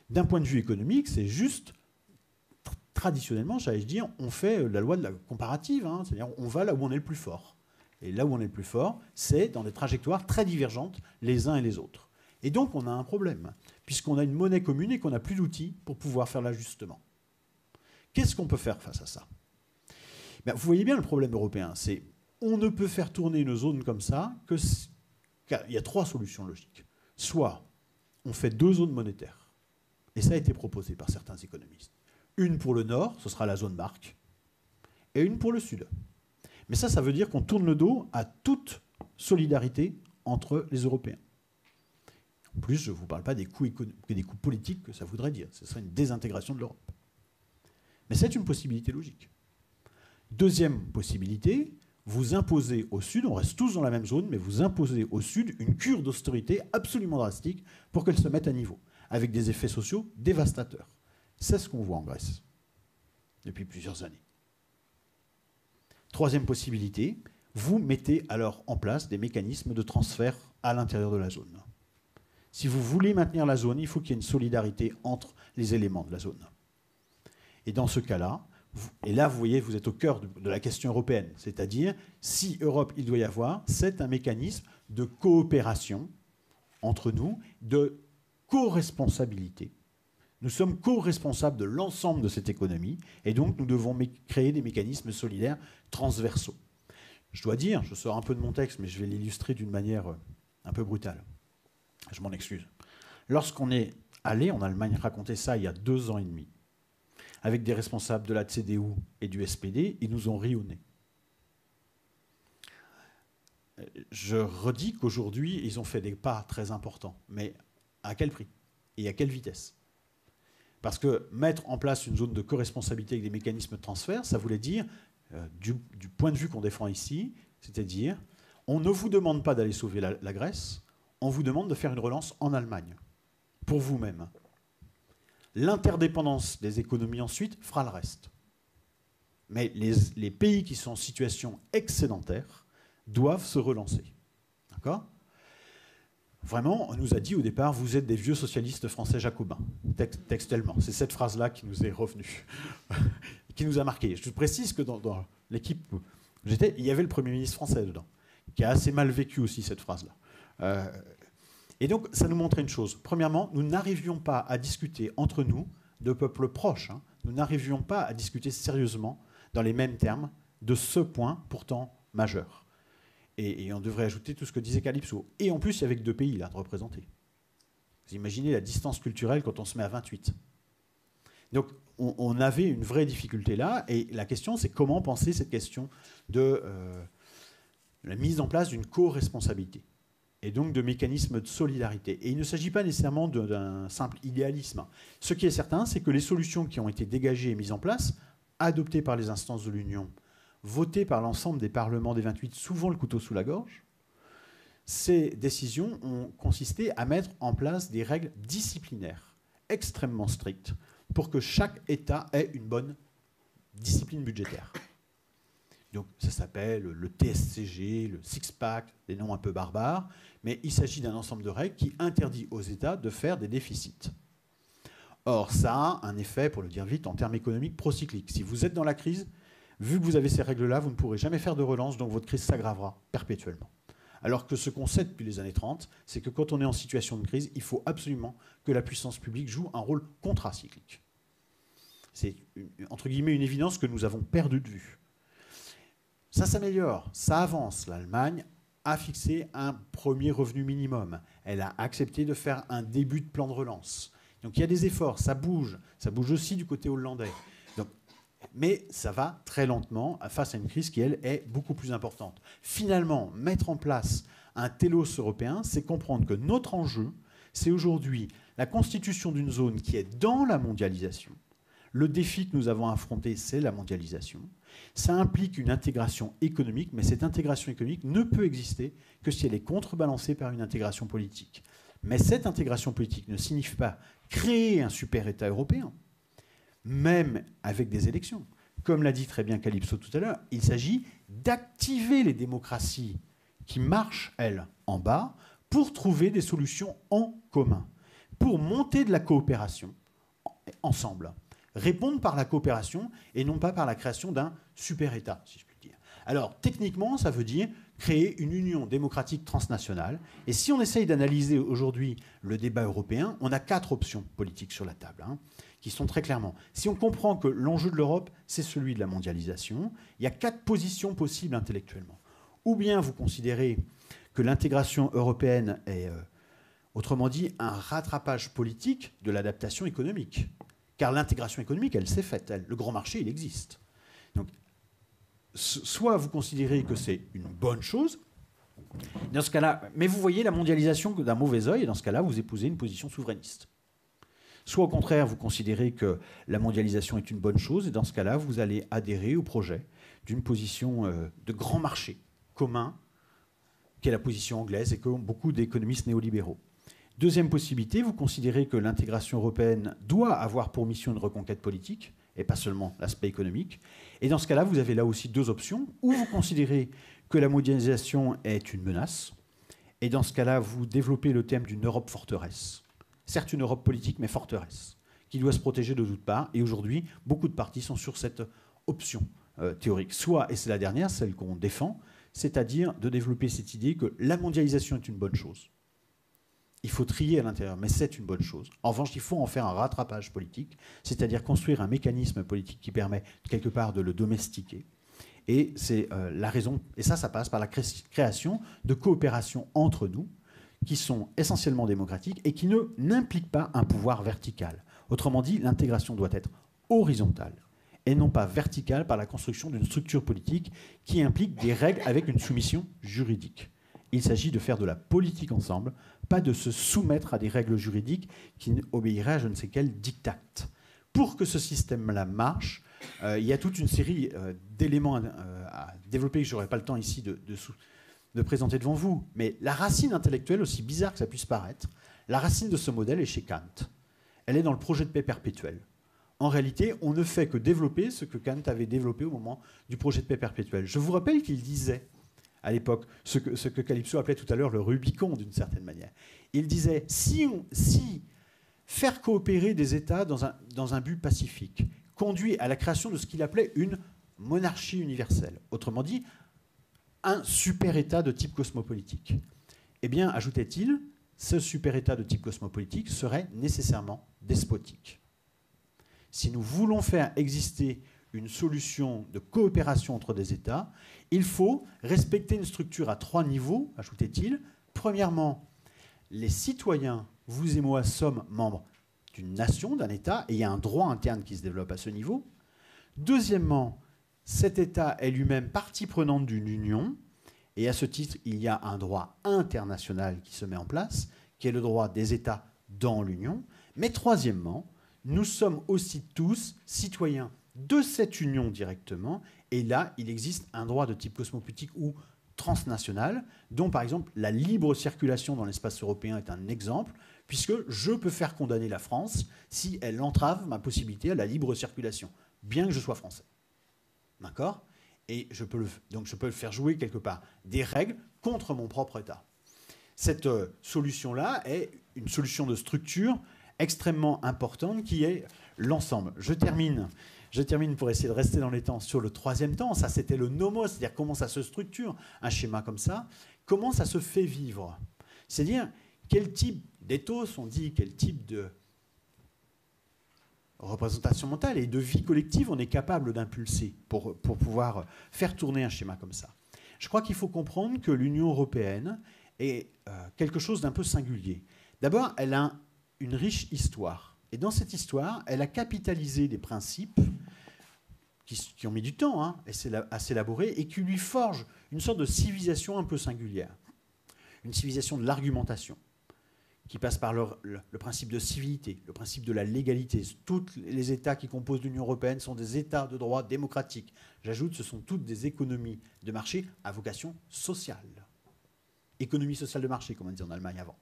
D'un point de vue économique, c'est juste, traditionnellement, j'allais dire, on fait la loi de la comparative, hein, c'est-à-dire on va là où on est le plus fort. Et là où on est le plus fort, c'est dans des trajectoires très divergentes les uns et les autres. Et donc on a un problème, puisqu'on a une monnaie commune et qu'on n'a plus d'outils pour pouvoir faire l'ajustement. Qu'est-ce qu'on peut faire face à ça ? Vous voyez bien le problème européen, c'est on ne peut faire tourner une zone comme ça qu'il y a 3 solutions logiques. Soit on fait 2 zones monétaires, et ça a été proposé par certains économistes. Une pour le nord, ce sera la zone marque, et une pour le sud. Mais ça veut dire qu'on tourne le dos à toute solidarité entre les Européens. En plus, je ne vous parle pas des coûts politiques que ça voudrait dire. Ce serait une désintégration de l'Europe. Mais c'est une possibilité logique. Deuxième possibilité, vous imposez au Sud, on reste tous dans la même zone, mais vous imposez au Sud une cure d'austérité absolument drastique pour qu'elle se mette à niveau, avec des effets sociaux dévastateurs. C'est ce qu'on voit en Grèce depuis plusieurs années. Troisième possibilité, vous mettez alors en place des mécanismes de transfert à l'intérieur de la zone. Si vous voulez maintenir la zone, il faut qu'il y ait une solidarité entre les éléments de la zone. Et dans ce cas-là, et là, vous voyez, vous êtes au cœur de la question européenne. C'est-à-dire, si Europe, il doit y avoir, c'est un mécanisme de coopération entre nous, de co-responsabilité. Nous sommes co-responsables de l'ensemble de cette économie, et donc nous devons créer des mécanismes solidaires transversaux. Je dois dire, je sors un peu de mon texte, mais je vais l'illustrer d'une manière un peu brutale. Je m'en excuse. Lorsqu'on est allé en Allemagne raconter ça il y a 2 ans et demi, avec des responsables de la CDU et du SPD, ils nous ont ri au nez. Je redis qu'aujourd'hui, ils ont fait des pas très importants. Mais à quel prix? Et à quelle vitesse? Parce que mettre en place une zone de co-responsabilité avec des mécanismes de transfert, ça voulait dire, du point de vue qu'on défend ici, c'est-à-dire, on ne vous demande pas d'aller sauver la Grèce, on vous demande de faire une relance en Allemagne, pour vous-même. L'interdépendance des économies ensuite fera le reste. Mais les pays qui sont en situation excédentaire doivent se relancer. D'accord ? Vraiment, on nous a dit au départ, vous êtes des vieux socialistes français jacobins, textuellement. C'est cette phrase-là qui nous est revenue, qui nous a marqué. Je précise que dans l'équipe où j'étais, il y avait le Premier ministre français dedans, qui a assez mal vécu aussi cette phrase-là. Et donc, ça nous montrait une chose. Premièrement, nous n'arrivions pas à discuter entre nous, de peuples proches, nous n'arrivions pas à discuter sérieusement, dans les mêmes termes, de ce point pourtant majeur. Et on devrait ajouter tout ce que disait Calypso. Et en plus, il y avait que 2 pays là, représentés. Vous imaginez la distance culturelle quand on se met à 28. Donc, on avait une vraie difficulté là. Et la question, c'est comment penser cette question de la mise en place d'une co-responsabilité et donc de mécanismes de solidarité. Et il ne s'agit pas nécessairement d'un simple idéalisme. Ce qui est certain, c'est que les solutions qui ont été dégagées et mises en place, adoptées par les instances de l'Union, votées par l'ensemble des parlements des 28, souvent le couteau sous la gorge, ces décisions ont consisté à mettre en place des règles disciplinaires extrêmement strictes pour que chaque État ait une bonne discipline budgétaire. Donc ça s'appelle le TSCG, le six-pack, des noms un peu barbares, mais il s'agit d'un ensemble de règles qui interdit aux États de faire des déficits. Or, ça a un effet, pour le dire vite, en termes économiques procycliques. Si vous êtes dans la crise, vu que vous avez ces règles-là, vous ne pourrez jamais faire de relance, donc votre crise s'aggravera perpétuellement. Alors que ce qu'on sait depuis les années 30, c'est que quand on est en situation de crise, il faut absolument que la puissance publique joue un rôle contracyclique. C'est, entre guillemets, une évidence que nous avons perdue de vue. Ça s'améliore, ça avance. L'Allemagne a fixé un premier revenu minimum. Elle a accepté de faire un début de plan de relance. Donc il y a des efforts, ça bouge aussi du côté hollandais. Donc, mais ça va très lentement face à une crise qui, elle, est beaucoup plus importante. Finalement, mettre en place un télos européen, c'est comprendre que notre enjeu, c'est aujourd'hui la constitution d'une zone qui est dans la mondialisation. Le défi que nous avons affronté, c'est la mondialisation. Ça implique une intégration économique, mais cette intégration économique ne peut exister que si elle est contrebalancée par une intégration politique. Mais cette intégration politique ne signifie pas créer un super-État européen, même avec des élections. Comme l'a dit très bien Calypso tout à l'heure, il s'agit d'activer les démocraties qui marchent, elles, en bas, pour trouver des solutions en commun, pour monter de la coopération ensemble. Répondre par la coopération et non pas par la création d'un super-État, si je puis dire. Alors, techniquement, ça veut dire créer une union démocratique transnationale. Et si on essaye d'analyser aujourd'hui le débat européen, on a 4 options politiques sur la table, qui sont très clairement. Si on comprend que l'enjeu de l'Europe, c'est celui de la mondialisation, il y a 4 positions possibles intellectuellement. Ou bien vous considérez que l'intégration européenne est, autrement dit, un rattrapage politique de l'adaptation économique. Car l'intégration économique, elle s'est faite. Le grand marché, il existe. Donc, soit vous considérez que c'est une bonne chose, dans ce cas-là, mais vous voyez la mondialisation d'un mauvais œil, et dans ce cas-là, vous épousez une position souverainiste. Soit au contraire, vous considérez que la mondialisation est une bonne chose, et dans ce cas-là, vous allez adhérer au projet d'une position de grand marché commun, qui est la position anglaise et que beaucoup d'économistes néolibéraux. Deuxième possibilité, vous considérez que l'intégration européenne doit avoir pour mission une reconquête politique, et pas seulement l'aspect économique. Et dans ce cas-là, vous avez là aussi deux options. Ou vous considérez que la mondialisation est une menace, et dans ce cas-là, vous développez le thème d'une Europe forteresse. Certes, une Europe politique, mais forteresse, qui doit se protéger de toutes parts. Et aujourd'hui, beaucoup de partis sont sur cette option théorique. Soit, et c'est la dernière, celle qu'on défend, c'est-à-dire de développer cette idée que la mondialisation est une bonne chose. Il faut trier à l'intérieur, mais c'est une bonne chose. En revanche, il faut en faire un rattrapage politique, c'est-à-dire construire un mécanisme politique qui permet quelque part de le domestiquer. Et c'est la raison, et ça passe par la création de coopérations entre nous, qui sont essentiellement démocratiques et qui n'impliquent pas un pouvoir vertical. Autrement dit, l'intégration doit être horizontale et non pas verticale par la construction d'une structure politique qui implique des règles avec une soumission juridique. Il s'agit de faire de la politique ensemble, pas de se soumettre à des règles juridiques qui obéiraient à je ne sais quel diktat. Pour que ce système-là marche, il y a toute une série d'éléments à développer que je n'aurai pas le temps ici de présenter devant vous. Mais la racine intellectuelle, aussi bizarre que ça puisse paraître, la racine de ce modèle est chez Kant. Elle est dans le projet de paix perpétuelle. En réalité, on ne fait que développer ce que Kant avait développé au moment du projet de paix perpétuelle. Je vous rappelle qu'il disait, à l'époque, ce que Calypso appelait tout à l'heure le Rubicon, d'une certaine manière. Il disait, si faire coopérer des États dans un but pacifique conduit à la création de ce qu'il appelait une monarchie universelle, autrement dit, un super-État de type cosmopolitique. Eh bien, ajoutait-il, ce super-État de type cosmopolitique serait nécessairement despotique. Si nous voulons faire exister une solution de coopération entre des États, il faut respecter une structure à 3 niveaux, ajoutait-il. Premièrement, les citoyens, vous et moi, sommes membres d'une nation, d'un État, et il y a un droit interne qui se développe à ce niveau. Deuxièmement, cet État est lui-même partie prenante d'une union, et à ce titre, il y a un droit international qui se met en place, qui est le droit des États dans l'union. Mais troisièmement, nous sommes aussi tous citoyens de cette union directement, et là, il existe un droit de type cosmopolitique ou transnational, dont par exemple la libre circulation dans l'espace européen est un exemple, puisque je peux faire condamner la France si elle entrave ma possibilité à la libre circulation, bien que je sois français. D'accord ? Et donc je peux le faire jouer quelque part des règles contre mon propre État. Cette solution-là est une solution de structure extrêmement importante qui est l'ensemble. Je termine pour essayer de rester dans les temps sur le troisième temps. Ça, c'était le nomos, c'est-à-dire comment ça se structure, un schéma comme ça. Comment ça se fait vivre ? C'est-à-dire quel type d'éthos, on dit, quel type de représentation mentale et de vie collective on est capable d'impulser pour pouvoir faire tourner un schéma comme ça. Je crois qu'il faut comprendre que l'Union européenne est quelque chose d'un peu singulier. D'abord, elle a une riche histoire. Et dans cette histoire, elle a capitalisé des principes qui ont mis du temps à s'élaborer et qui lui forgent une sorte de civilisation un peu singulière. Une civilisation de l'argumentation, qui passe par le principe de civilité, le principe de la légalité. Tous les États qui composent l'Union européenne sont des États de droit démocratique. J'ajoute, ce sont toutes des économies de marché à vocation sociale. Économie sociale de marché, comme on disait en Allemagne avant.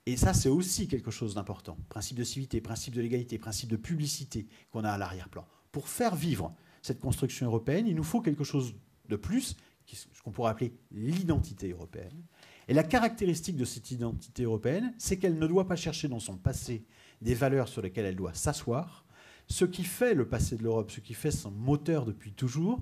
Et ça, c'est aussi quelque chose d'important. Principe de civilité, principe de légalité, principe de publicité qu'on a à l'arrière-plan. Pour faire vivre cette construction européenne, il nous faut quelque chose de plus, ce qu'on pourrait appeler l'identité européenne. Et la caractéristique de cette identité européenne, c'est qu'elle ne doit pas chercher dans son passé des valeurs sur lesquelles elle doit s'asseoir. Ce qui fait le passé de l'Europe, ce qui fait son moteur depuis toujours,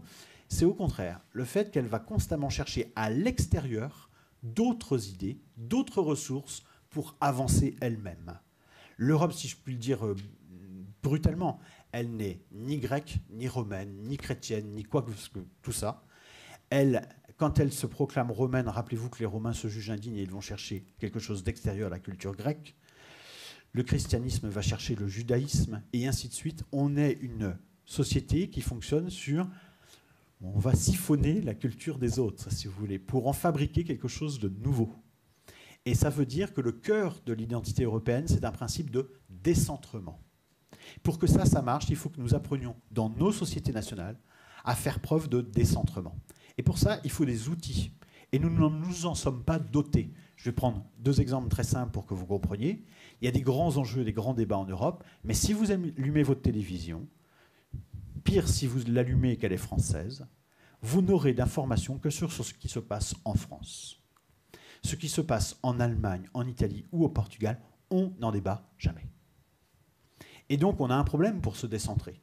c'est au contraire le fait qu'elle va constamment chercher à l'extérieur d'autres idées, d'autres ressources pour avancer elle-même. L'Europe, si je puis le dire brutalement, elle n'est ni grecque, ni romaine, ni chrétienne, ni quoi que tout ça. Quand elle se proclame romaine, rappelez-vous que les Romains se jugent indignes et ils vont chercher quelque chose d'extérieur à la culture grecque. Le christianisme va chercher le judaïsme et ainsi de suite. On est une société qui fonctionne sur On va siphonner la culture des autres, si vous voulez, pour en fabriquer quelque chose de nouveau. Et ça veut dire que le cœur de l'identité européenne, c'est un principe de décentrement. Pour que ça marche, il faut que nous apprenions dans nos sociétés nationales à faire preuve de décentrement. Et pour ça, il faut des outils. Et nous ne nous en sommes pas dotés. Je vais prendre 2 exemples très simples pour que vous compreniez. Il y a des grands enjeux, des grands débats en Europe, mais si vous allumez votre télévision, pire si vous l'allumez et qu'elle est française, vous n'aurez d'informations que sur ce qui se passe en France. Ce qui se passe en Allemagne, en Italie ou au Portugal, on n'en débat jamais. Et donc on a un problème pour se décentrer,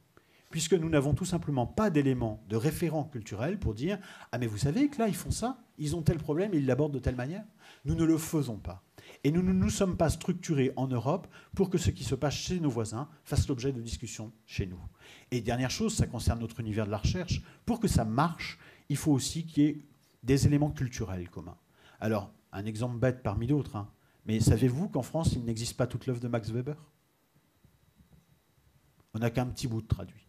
puisque nous n'avons tout simplement pas d'éléments de référents culturels pour dire « Ah mais vous savez que là ils font ça, ils ont tel problème et ils l'abordent de telle manière ». Nous ne le faisons pas. Et nous ne nous sommes pas structurés en Europe pour que ce qui se passe chez nos voisins fasse l'objet de discussions chez nous. Et dernière chose, ça concerne notre univers de la recherche, pour que ça marche, il faut aussi qu'il y ait des éléments culturels communs. Alors, un exemple bête parmi d'autres, hein, mais savez-vous qu'en France, il n'existe pas toute l'œuvre de Max Weber ? On n'a qu'un petit bout de traduit.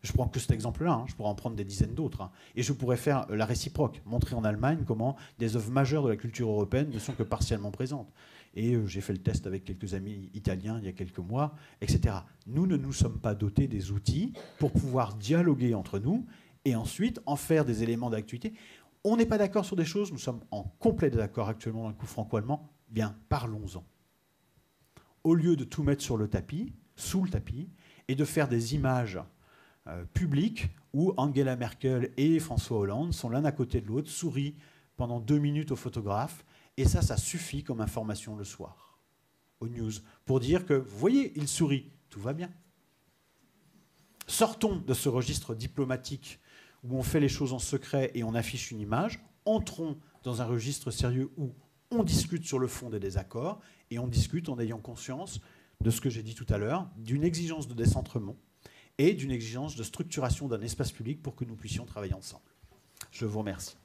Je prends que cet exemple-là, hein, je pourrais en prendre des dizaines d'autres. Hein, et je pourrais faire la réciproque, montrer en Allemagne comment des œuvres majeures de la culture européenne ne sont que partiellement présentes. Et j'ai fait le test avec quelques amis italiens il y a quelques mois, etc. Nous ne nous sommes pas dotés des outils pour pouvoir dialoguer entre nous et ensuite en faire des éléments d'actualité. On n'est pas d'accord sur des choses, nous sommes en complet désaccord actuellement dans le coup franco-allemand, bien parlons-en. Au lieu de tout mettre sur le tapis, sous le tapis, et de faire des images publiques où Angela Merkel et François Hollande sont l'un à côté de l'autre, sourient pendant 2 minutes au photographe, et ça suffit comme information le soir, aux news, pour dire que, vous voyez, il sourit, tout va bien. Sortons de ce registre diplomatique où on fait les choses en secret et on affiche une image, entrons dans un registre sérieux où on discute sur le fond des désaccords, et on discute en ayant conscience de ce que j'ai dit tout à l'heure, d'une exigence de décentrement, et d'une exigence de structuration d'un espace public pour que nous puissions travailler ensemble. Je vous remercie.